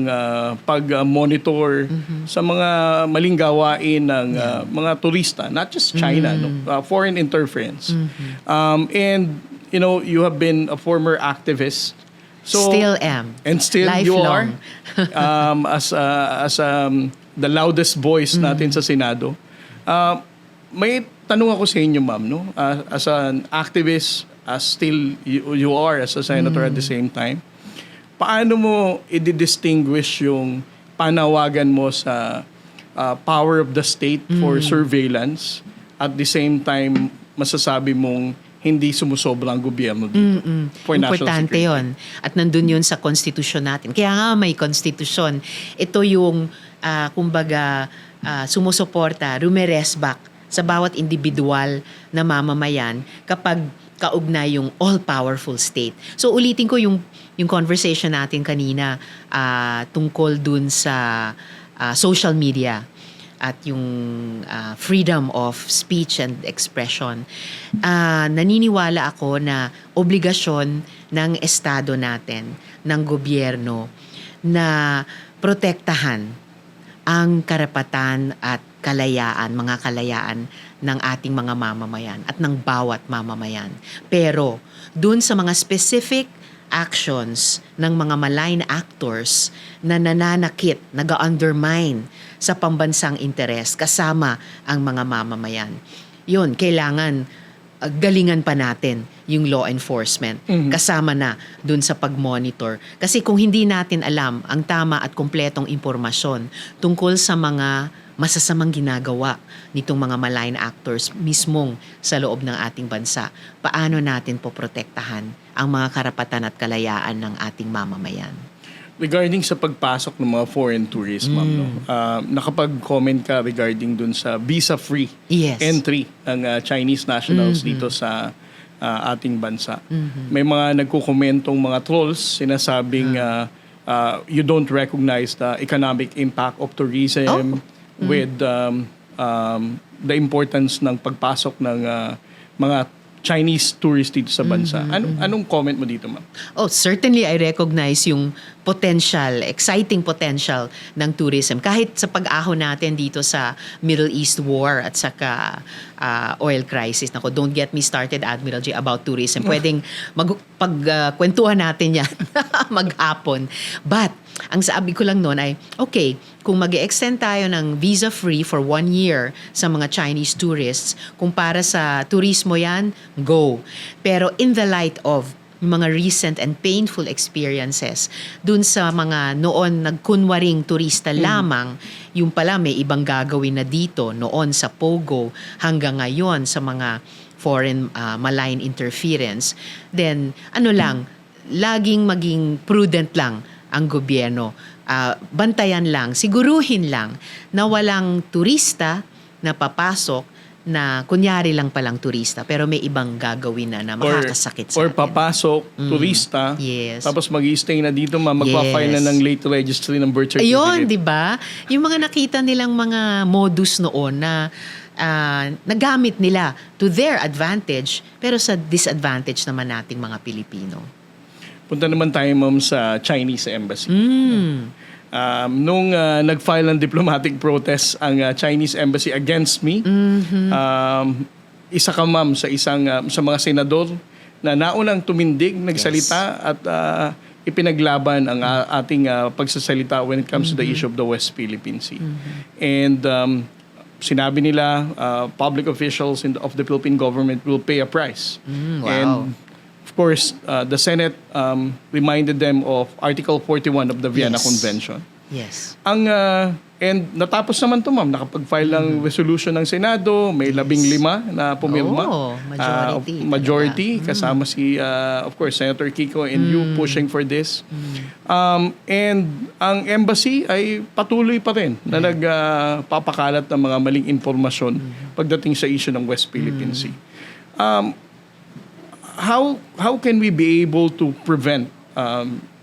pag-monitor sa mga maling gawain ng mga turista, not just China, no? Foreign interference. And, you know, you have been a former activist. So, Still am. And still you are Lifelong. as the loudest voice natin sa Senado. May tanong ako sa inyo, ma'am, no? As an activist, as still you are as a senator at the same time, paano mo i-distinguish yung panawagan mo sa power of the state for surveillance at the same time masasabi mong hindi sumusobra ang gobyerno dito for national Importante security? yon. At nandun yun sa konstitusyon natin. Kaya nga may konstitusyon. Ito yung, kumbaga, sumusuporta, rumeresbak sa bawat individual na mamamayan kapag kaugnay yung all-powerful state. So ulitin ko yung conversation natin kanina tungkol dun sa social media at yung freedom of speech and expression. Naniniwala ako na obligasyon ng estado natin, ng gobyerno, na protektahan ang karapatan at mga kalayaan ng ating mga mamamayan at ng bawat mamamayan. Pero dun sa mga specific actions ng mga malign actors na nananakit, nag-undermine sa pambansang interes kasama ang mga mamamayan, yun, kailangan galingan pa natin yung law enforcement kasama na dun sa pag-monitor. Kasi kung hindi natin alam ang tama at kumpletong impormasyon tungkol sa mga masasamang ginagawa nitong mga malign actors mismong sa loob ng ating bansa, paano natin poprotektahan ang mga karapatan at kalayaan ng ating mamamayan? Regarding sa pagpasok ng mga foreign tourists, ma'am, no? Nakapag-comment ka regarding dun sa visa-free Yes. entry ng Chinese nationals dito sa ating bansa. May mga nagkukomentong mga trolls, sinasabing you don't recognize the economic impact of tourism with the importance ng pagpasok ng mga Chinese tourists dito sa bansa. Anong comment mo dito, ma'am? Oh, certainly I recognize yung potential, exciting potential ng tourism. Kahit sa pag-ahon natin dito sa Middle East war at saka oil crisis. Nako, don't get me started, Admiral J, about tourism. Pwedeng pagkwentuhan natin yan maghapon. But, ang sabi ko lang noon ay, okay, kung mag-extend tayo ng visa-free for 1 year sa mga Chinese tourists, kung para sa turismo yan, go. Pero in the light of mga recent and painful experiences dun sa mga noon nagkunwaring turista lamang, yung pala may ibang gagawin na dito noon sa Pogo hanggang ngayon sa mga foreign malign interference, then laging maging prudent lang ang gobyerno. Bantayan lang, siguruhin lang na walang turista na papasok na kunyari lang palang turista pero may ibang gagawin na makakasakit sa or atin. papasok, turista, Yes. tapos mag-i-stay na dito, magpa-file na ng late registry ng birth certificate. Ayun, di ba? Yung mga nakita nilang mga modus noon na nagamit nila to their advantage pero sa disadvantage naman nating mga Pilipino. Punta naman tayo, ma'am, sa Chinese embassy. Nung nag-file ng diplomatic protest ang Chinese embassy against me, isa ka, ma'am, sa sa mga senador na naunang tumindig, nagsalita at ipinaglaban ang ating pagsasalita when it comes to the issue of the West Philippine Sea. And sinabi nila, public officials of the Philippine government will pay a price. Wow. And of course, the Senate reminded them of Article 41 of the Vienna Yes. Convention. Yes. And natapos naman to, ma'am. Nakapag-file ng resolution ng Senado. May 15 na pumirma. Oh, majority. Majority. Kasama si, of course, Senator Kiko and you pushing for this. And ang embassy ay patuloy pa rin na nagpapakalat ng mga maling impormasyon pagdating sa issue ng West Philippine Sea. how can we be able to prevent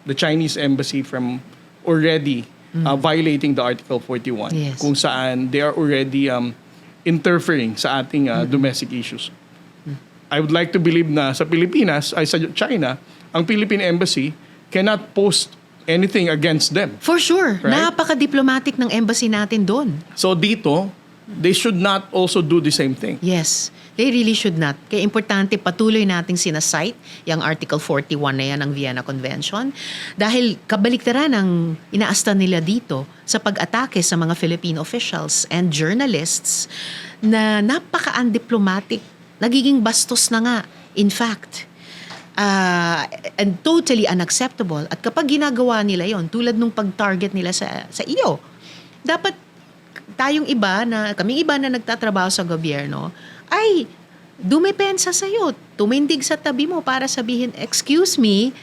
the Chinese embassy from already violating the Article 41 Yes. kung saan they are already interfering sa ating domestic issues? I would like to believe na sa Pilipinas, ay sa China, ang Philippine Embassy cannot post anything against them. For sure. Right? Napaka-diplomatic ng embassy natin doon. So dito, they should not also do the same thing. Yes, they really should not. Kaya importante patuloy nating sinasite yung Article 41 na yan ng Vienna Convention dahil kabaliktaran ang inaasta nila dito sa pag-atake sa mga Philippine officials and journalists na napaka-undiplomatic, nagiging bastos na nga, in fact. And totally unacceptable. At kapag ginagawa nila yon, tulad nung pag-target nila sa iyo, dapat kaming iba na nagtatrabaho sa gobyerno, ay dumepensa sa'yo, tumindig sa tabi mo para sabihin, excuse me,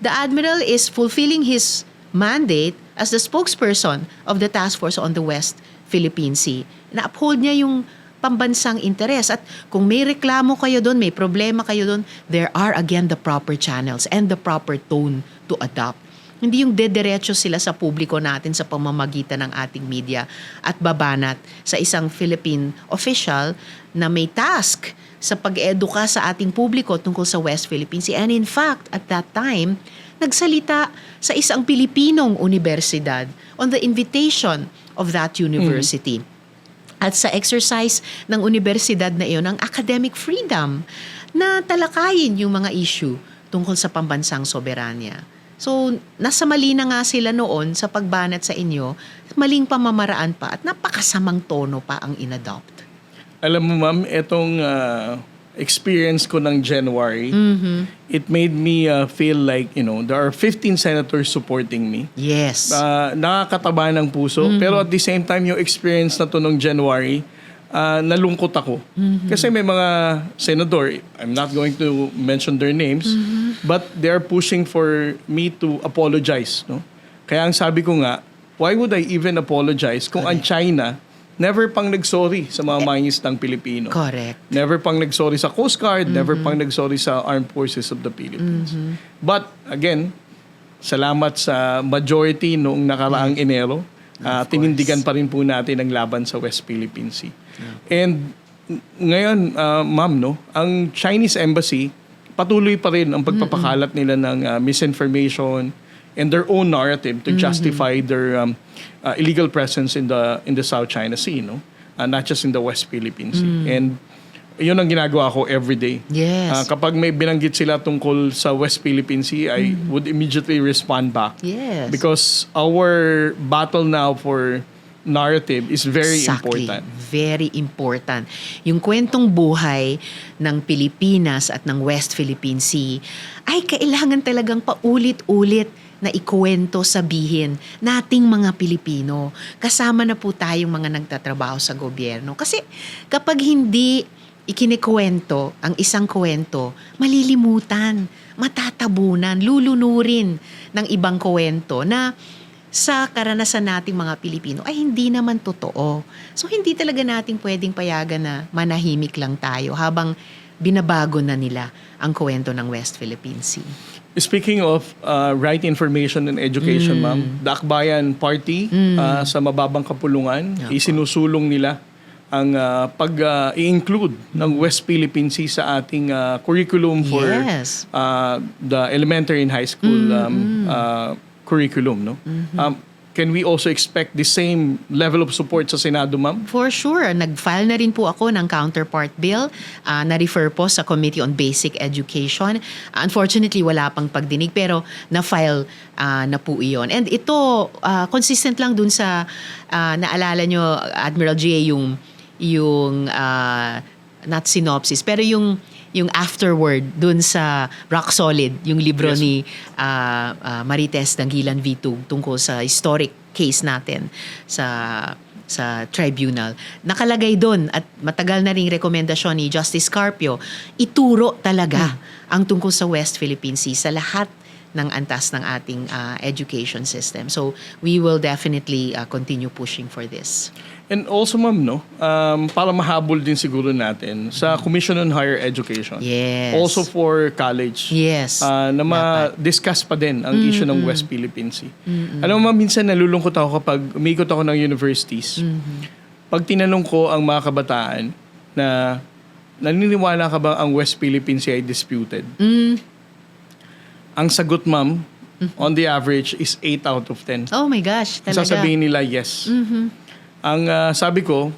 the Admiral is fulfilling his mandate as the spokesperson of the Task Force on the West Philippine Sea. Na-uphold niya yung pambansang interes. At kung may reklamo kayo doon, may problema kayo doon, there are again the proper channels and the proper tone to adopt. Hindi yung dediretso sila sa publiko natin sa pamamagitan ng ating media at babanat sa isang Philippine official na may task sa pag-eduka sa ating publiko tungkol sa West Philippine Sea. And in fact, at that time, nagsalita sa isang Pilipinong universidad on the invitation of that university. At sa exercise ng universidad na iyon, ang academic freedom na talakayin yung mga issue tungkol sa pambansang soberanya. So, nasa mali na nga sila noon sa pagbanat sa inyo, maling pamamaraan pa at napakasamang tono pa ang inadopt. Alam mo ma'am, itong experience ko ng January, it made me feel like, there are 15 senators supporting me. Yes. Nakakataba ng puso. Pero at the same time, yung experience na to nung January, nalungkot ako. Kasi may mga senador, I'm not going to mention their names, but they are pushing for me to apologize. No? Kaya ang sabi ko nga, why would I even apologize kung ang China never pang nagsorry sa mga mangingisdang Pilipino? Correct. Never pang nagsorry sa Coast Guard, never pang nagsorry sa Armed Forces of the Philippines. But again, salamat sa majority noong nakaraang Enero. Tinindigan pa rin po natin ang laban sa West Philippine Sea. And ngayon, ma'am, ang Chinese Embassy, patuloy pa rin ang pagpapakalat nila ng misinformation and their own narrative to justify their illegal presence in the South China Sea, not just in the West Philippine Sea. And yun ang ginagawa ko every day. Yes. Kapag may binanggit sila tungkol sa West Philippine Sea, I would immediately respond back. Yes. Because our battle now for narrative is very important. Very important. Yung kwentong buhay ng Pilipinas at ng West Philippine Sea ay kailangan talagang paulit-ulit na ikuwento, sabihin nating mga Pilipino. Kasama na po tayong mga nagtatrabaho sa gobyerno. Kasi kapag hindi ikinikwento ang isang kwento, malilimutan, matatabunan, lulunurin ng ibang kwento na sa karanasan nating mga Pilipino ay hindi naman totoo. So hindi talaga natin pwedeng payagan na manahimik lang tayo habang binabago na nila ang kwento ng West Philippine Sea. Speaking of right information and education, ma'am, the Akbayan Party sa mababang kapulungan, isinusulong nila ang pag-i-include ng West Philippine Sea sa ating curriculum for Yes. the elementary and high school curriculum. No? Can we also expect the same level of support sa Senado, ma'am? For sure. Nag-file na rin po ako ng counterpart bill. Na-refer po sa Committee on Basic Education. Unfortunately, wala pang pagdinig pero na-file na po iyon. And ito, consistent lang dun sa, naalala nyo, Admiral J, yung not synopsis, pero yung afterword dun sa Rock Solid, yung libro ni Marites Dangilan Vitug tungkol sa historic case natin sa tribunal. Nakalagay dun at matagal na ring rekomendasyon ni Justice Carpio, ituro talaga ang tungkol sa West Philippine Sea sa lahat ng antas ng ating education system. So we will definitely continue pushing for this. And also, ma'am, no, para mahabol din siguro natin sa Commission on Higher Education. Yes. Also for college. Yes. Na ma-discuss pa din ang issue ng West Philippine Sea. Alam mo, ma'am, minsan nalulungkot ako kapag umikot ako ng universities. Pag tinanong ko ang mga kabataan na naniniwala ka ba ang West Philippine Sea ay disputed? Ang sagot, ma'am, on the average is 8 out of 10. Oh my gosh, talaga. Sasabihin nila yes. Ang sabi ko,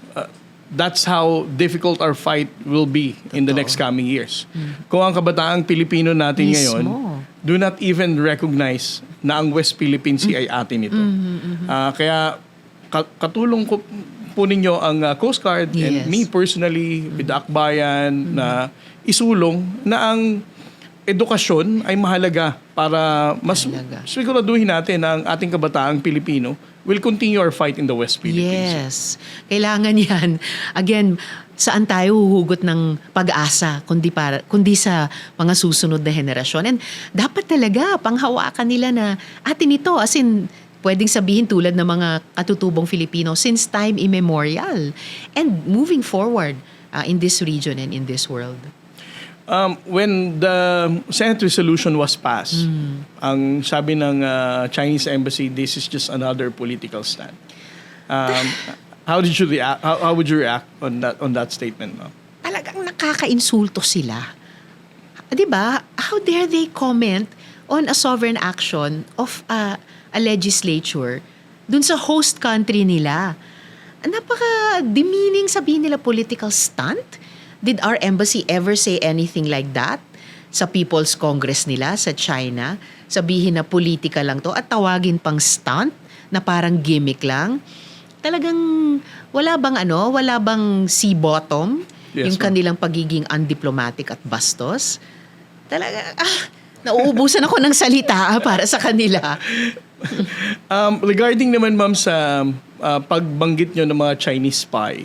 that's how difficult our fight will be in the next coming years. Kung ang kabataang Pilipino natin ngayon do not even recognize na ang West Philippine Sea ay atin ito. Kaya katulong ko po ninyo ang Coast Guard and me personally with the Akbayan na isulong na ang edukasyon ay mahalaga para mas siguraduhin natin na ang ating kabataang Pilipino will continue our fight in the West Philippines. Yes. Kailangan yan. Again, saan tayo huhugot ng pag-asa kundi sa mga susunod na henerasyon. And dapat talaga panghawakan nila na atin ito. As in, pwedeng sabihin tulad ng mga katutubong Filipino since time immemorial. And moving forward in this region and in this world. When the Senate resolution was passed, ang sabi ng Chinese embassy, this is just another political stand. How did you react? How would you react on that statement? No? Talagang nakaka-insulto sila. 'Di ba? How dare they comment on a sovereign action of a legislature dun sa host country nila? Napaka-demeaning sabihin nila political stunt. Did our embassy ever say anything like that sa People's Congress nila sa China? Sabihin na politika lang to at tawagin pang stunt na parang gimmick lang? Talagang wala bang sea bottom yung kanilang pagiging undiplomatic at bastos? Talaga, nauubusan ako ng salita para sa kanila. Regarding naman, ma'am, sa pagbanggit nyo ng mga Chinese spy,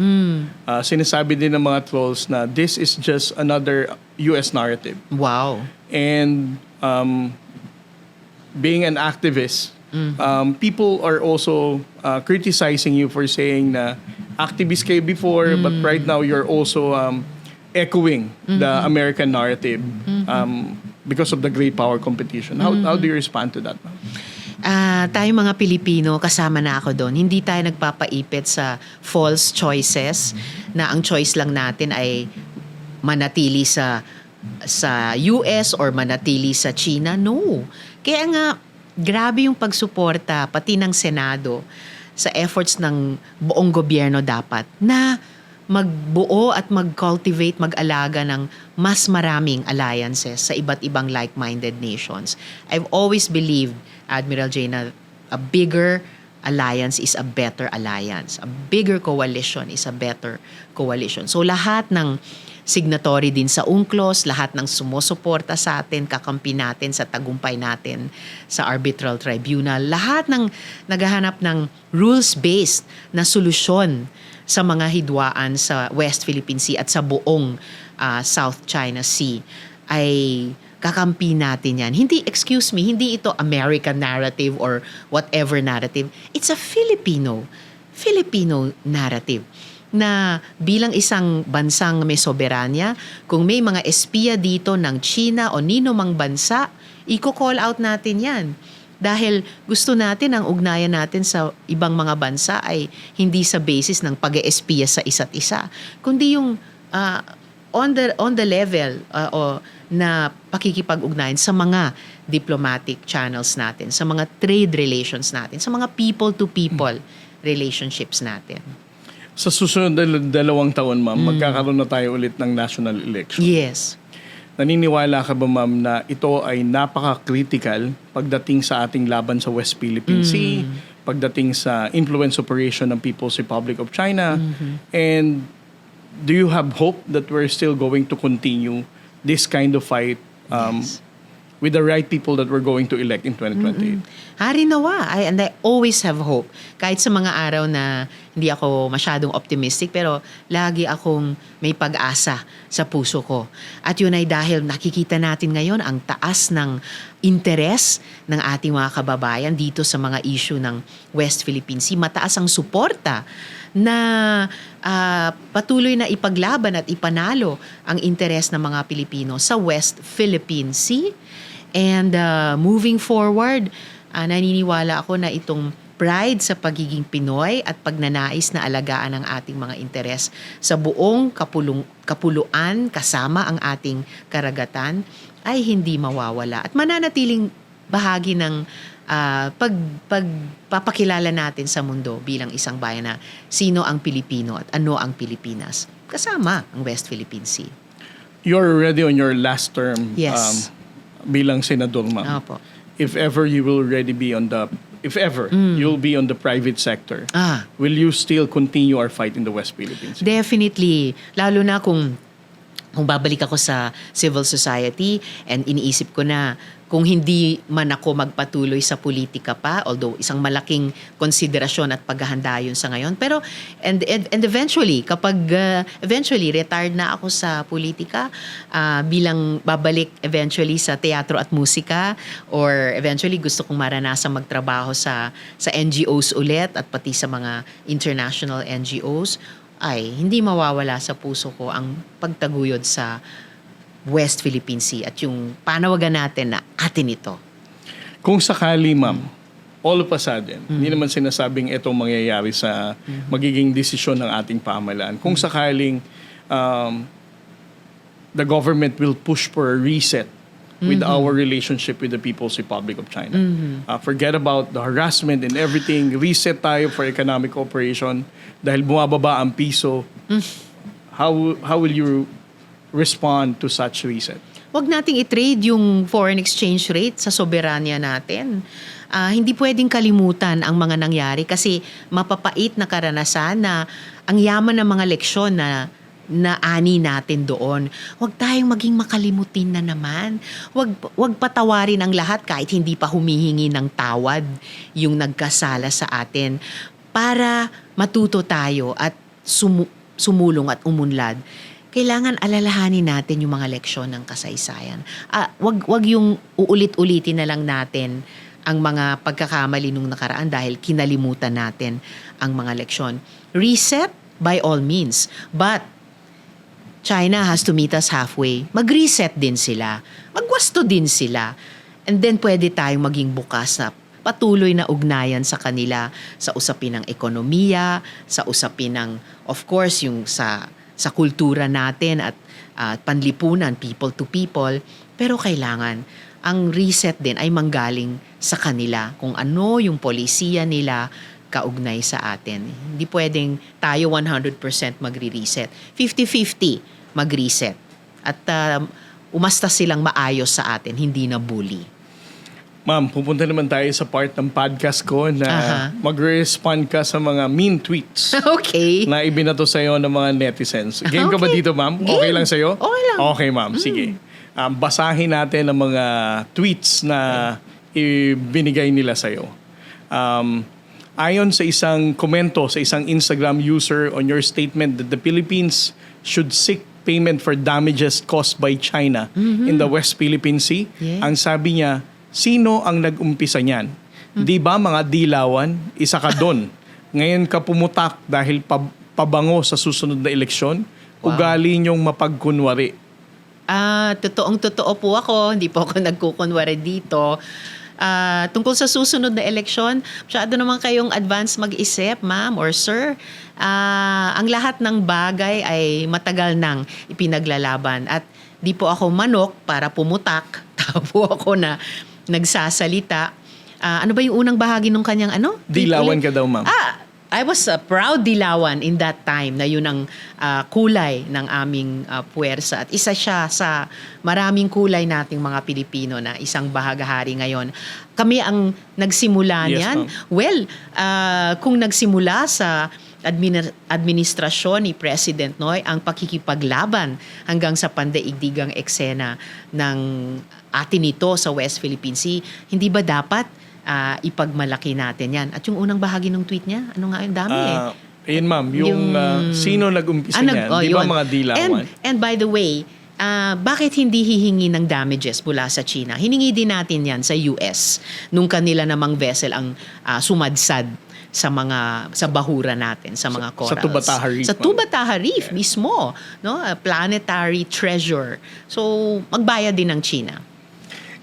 sinasabi din ng mga trolls na this is just another US narrative. Wow. And being an activist, people are also criticizing you for saying na activist kayo before, but right now you're also echoing the American narrative because of the great power competition. How do you respond to that, ma'am? Tayo mga Pilipino, kasama na ako doon. Hindi tayo nagpapaipit sa false choices na ang choice lang natin ay manatili sa US or manatili sa China. No. Kaya nga, grabe yung pagsuporta pati ng Senado sa efforts ng buong gobyerno dapat na magbuo at mag-cultivate, mag-alaga ng mas maraming alliances sa iba't ibang like-minded nations. I've always believed, Admiral J, na a bigger alliance is a better alliance. A bigger coalition is a better coalition. So lahat ng signatory din sa UNCLOS, lahat ng sumusuporta sa atin, kakampi natin sa tagumpay natin sa arbitral tribunal, lahat ng naghahanap ng rules-based na solusyon sa mga hidwaan sa West Philippine Sea at sa buong South China Sea ay kakampi natin yan. Hindi ito American narrative or whatever narrative. It's a Filipino narrative na bilang isang bansang may soberanya, kung may mga espiya dito ng China o nino mang bansa, i-call out natin yan. Dahil gusto natin ang ugnayan natin sa ibang mga bansa ay hindi sa basis ng pag-espiya sa isa't isa, kundi yung on the level na pakikipag-ugnayan sa mga diplomatic channels natin, sa mga trade relations natin, sa mga people-to-people relationships natin. Sa susunod na 2 taon, ma'am, magkakaroon na tayo ulit ng national election. Yes. Naniniwala ka ba, ma'am, na ito ay napaka-critical pagdating sa ating laban sa West Philippine Sea, pagdating sa influence operation ng People's Republic of China, and do you have hope that we're still going to continue this kind of fight with the right people that we're going to elect in 2028? Hari nawa. And I always have hope. Kahit sa mga araw na hindi ako masyadong optimistic, pero lagi akong may pag-asa sa puso ko. At yun ay dahil nakikita natin ngayon ang taas ng interes ng ating mga kababayan dito sa mga issue ng West Philippine Sea. Mataas ang suporta na patuloy na ipaglaban at ipanalo ang interes ng mga Pilipino sa West Philippine Sea. And moving forward, naniniwala ako na itong pride sa pagiging Pinoy at pagnanais na alagaan ang ating mga interes sa buong kapuluan kasama ang ating karagatan ay hindi mawawala at mananatiling bahagi ng pagpapakilala natin sa mundo bilang isang bayan na sino ang Pilipino at ano ang Pilipinas kasama ang West Philippine Sea. You're already on your last term Yes. bilang senador, ma'am. Opo. If ever you will already be on the you'll be on the private sector, will you still continue our fight in the West Philippines? Definitely. Lalo na kung babalik ako sa civil society and iniisip ko na kung hindi man ako magpatuloy sa politika pa, although isang malaking konsiderasyon at paghahanda yun sa ngayon. Pero, and eventually, kapag eventually retired na ako sa politika, bilang babalik eventually sa teatro at musika, or eventually gusto kong maranasang magtrabaho sa NGOs ulit at pati sa mga international NGOs, ay hindi mawawala sa puso ko ang pagtaguyod sa West Philippine Sea at yung panawagan natin na atin ito. Kung sakali, ma'am, all of a sudden, hindi naman sinasabing itong mangyayari sa magiging desisyon ng ating pamahalaan. Kung sakaling the government will push for a reset with our relationship with the People's Republic of China. Forget about the harassment and everything. Reset tayo for economic cooperation dahil bumababa ang piso. How will you respond to such reset? Huwag nating i-trade yung foreign exchange rate sa soberanya natin. Hindi pwedeng kalimutan ang mga nangyari kasi mapapait na karanasan na ang yaman ng mga leksyon na ani natin doon. Huwag tayong maging makalimutin na naman. Huwag patawarin ang lahat kahit hindi pa humihingi ng tawad yung nagkasala sa atin para matuto tayo at sumulong at umunlad. Kailangan alalahanin natin yung mga leksyon ng kasaysayan. Wag yung uulit-ulitin na lang natin ang mga pagkakamali nung nakaraan dahil kinalimutan natin ang mga leksyon. Reset by all means. But China has to meet us halfway. Mag-reset din sila. Magwasto din sila. And then pwede tayong maging bukas na patuloy na ugnayan sa kanila sa usapin ng ekonomiya, sa usapin ng, of course, yung sa kultura natin at panlipunan, people to people. Pero kailangan, ang reset din ay manggaling sa kanila kung ano yung polisiya nila kaugnay sa atin. Hindi pwedeng tayo 100% magre-reset. 50-50 mag-reset. At umasta silang maayos sa atin, hindi na bully. Ma'am, pupunta naman tayo sa part ng podcast ko na mag-respond ka sa mga mean tweets Okay. na ibinato sa'yo ng mga netizens. Game ka ba Okay. dito, ma'am? Game. Okay lang sa'yo? Okay lang. Okay, ma'am. Sige. Basahin natin ang mga tweets na ibinigay nila sa'yo. Ayon sa isang komento sa isang Instagram user on your statement that the Philippines should seek payment for damages caused by China in the West Philippine Sea, Yeah. ang sabi niya, sino ang nag-umpisa niyan? Di ba mga dilawan? Isa ka doon. Ngayon ka pumutak dahil pabango sa susunod na eleksyon? Wow. Ugali niyong mapagkunwari. Totoong-totoo po ako. Hindi po ako nagkukunwari dito. Tungkol sa susunod na eleksyon, masyado naman kayong advance mag-isip, ma'am or sir. Ang lahat ng bagay ay matagal nang ipinaglalaban. At di po ako manok para pumutak. Tao po ako na nagsasalita. Ano ba yung unang bahagi ng kanyang ano? Dilawan ka daw, ma'am. I was a proud dilawan in that time na yun ang kulay ng aming puwersa. At isa siya sa maraming kulay nating mga Pilipino na isang bahagahari ngayon. Kami ang nagsimula Yes, niyan. ma'am. Well, kung nagsimula sa administrasyon ni President Noy ang pakikipaglaban hanggang sa pandaigdigang eksena ng atin ito sa West Philippine Sea, hindi ba dapat ipagmalaki natin yan? At yung unang bahagi ng tweet niya, ano nga yung dami Ayun ma'am, yung sino nag-umpisa niyan? Di ba yun. mga dilawan? And by the way, bakit hindi hihingi ng damages mula sa China? Hiningi din natin yan sa US nung kanila namang vessel ang sumadsad sa bahura natin, sa mga corals. Sa Tubataha Reef. Sa Tubataha Reef mismo, no? A planetary treasure. So, magbayad din ng China.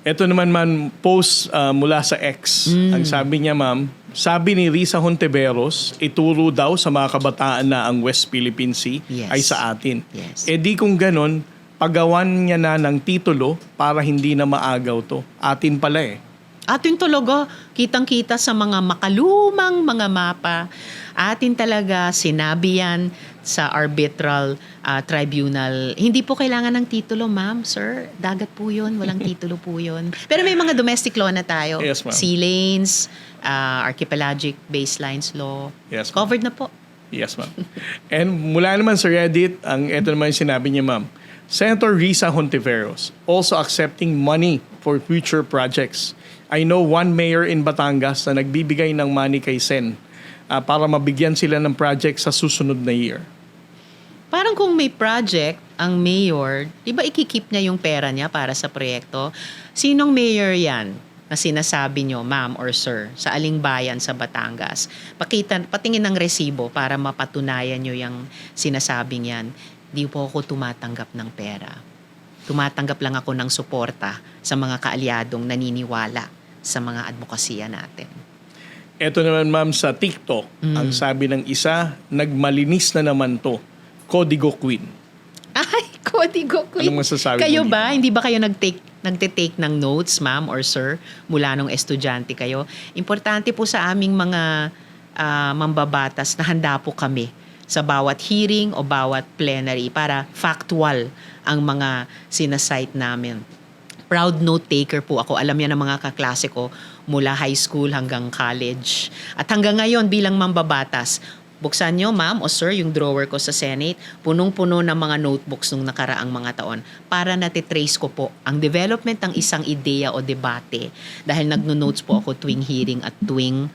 Ito naman man, post mula sa X. Ang sabi niya ma'am, sabi ni Risa Hontiveros, ituro daw sa mga kabataan na ang West Philippine Sea Yes. ay sa atin. Yes. E di kung ganon, pagawan niya na ng titulo para hindi na maagaw to. Atin pala eh. Atin talaga, kitang-kita sa mga makalumang mga mapa. Atin talaga, sinabi yan sa arbitral tribunal. Hindi po kailangan ng titulo, ma'am, sir. Dagat po yun, walang titulo po yun. Pero may mga domestic law na tayo. Yes, ma'am. Sea lanes, archipelagic baselines law. Yes, ma'am. Covered na po. Yes, ma'am. And mula naman sa Reddit, ito naman yung sinabi niya, ma'am. Senator Risa Hontiveros also accepting money for future projects. I know one mayor in Batangas na nagbibigay ng money kay Sen para mabigyan sila ng project sa susunod na year. Parang kung may project, ang mayor, di ba ikikip niya yung pera niya para sa proyekto? Sinong mayor yan na sinasabi nyo, ma'am or sir, sa aling bayan sa Batangas? Patingin ng resibo para mapatunayan nyo yung sinasabing yan. Di po ako tumatanggap ng pera. Tumatanggap lang ako ng suporta sa mga kaalyadong naniniwala sa mga advokasya natin. Ito naman ma'am sa TikTok, ang sabi ng isa, nagmalinis na naman to. Codigo Queen. Ay, Codigo Queen. Anong masasabi Kayo mo ba? dito? Hindi ba kayo nagte-take ng notes, ma'am or sir, mula nung estudyante kayo? Importante po sa aming mga mambabatas na handa po kami sa bawat hearing o bawat plenary para factual ang mga sinasite namin. Proud note taker po ako. Alam yan ng mga kaklase ko mula high school hanggang college. At hanggang ngayon bilang mambabatas, buksan nyo, ma'am o sir, yung drawer ko sa Senate, punong-puno ng mga notebooks nung nakaraang mga taon para natitrace ko po ang development ng isang ideya o debate dahil nagno-notes po ako tuwing hearing at tuwing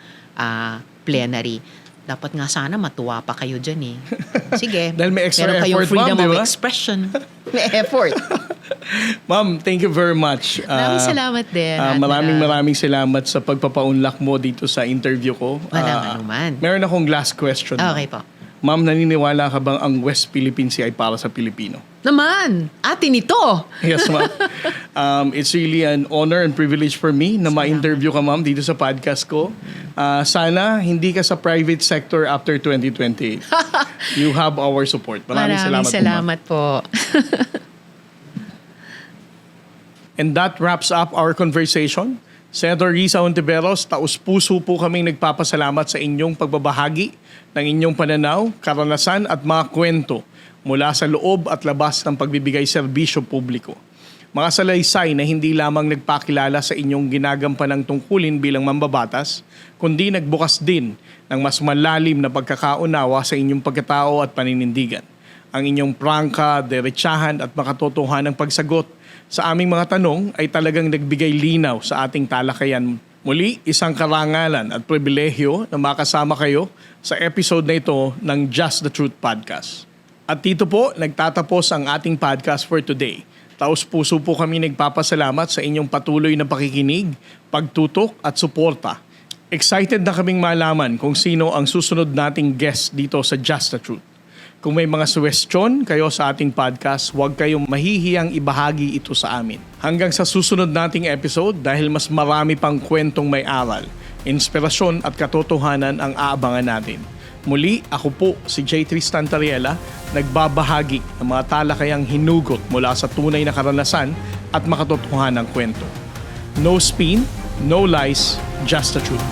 plenary. Dapat nga sana matuwa pa kayo dyan eh. Sige. Dahil may extra meron kayong effort, freedom ma'am, of di ba? expression. May effort. Ma'am, thank you very much. Maraming salamat din. Maraming salamat sa pagpapaunlak mo dito sa interview ko. Walang anuman. Meron akong last question. Okay po. Ma'am, naniniwala ka bang ang West Philippine Sea ay para sa Pilipino? Naman, atin ito. Yes, ma'am. It's really an honor and privilege for me na ma-interview ka, ma'am, dito sa podcast ko. Sana hindi ka sa private sector after 2028. You have our support. Maraming salamat po, ma'am. And that wraps up our conversation. Senator Risa Hontiveros, taus-puso po kaming nagpapasalamat sa inyong pagbabahagi ng inyong pananaw, karanasan at mga kwento mula sa loob at labas ng pagbibigay serbisyo publiko. Mga salaysay na hindi lamang nagpakilala sa inyong ginagampanan tungkulin bilang mambabatas, kundi nagbukas din ng mas malalim na pagkakaunawa sa inyong pagkatao at paninindigan. Ang inyong prangka, derechahan at makatotohanang pagsagot sa aming mga tanong ay talagang nagbigay linaw sa ating talakayan. Muli, isang karangalan at pribilehyo na makasama kayo sa episode na ito ng Just the Truth Podcast. At dito po, nagtatapos ang ating podcast for today. Taos-puso po kami nagpapasalamat sa inyong patuloy na pakikinig, pagtutok at suporta. Excited na kaming malaman kung sino ang susunod nating guest dito sa Just the Truth. Kung may mga suwestyon kayo sa ating podcast, huwag kayong mahihiyang ibahagi ito sa amin. Hanggang sa susunod nating episode dahil mas marami pang kwentong may aral, inspirasyon at katotohanan ang aabangan natin. Muli, ako po si J. Tristan Tariela, nagbabahagi ng mga talakayang hinugot mula sa tunay na karanasan at makatotohanang kwento. No spin, no lies, just the truth.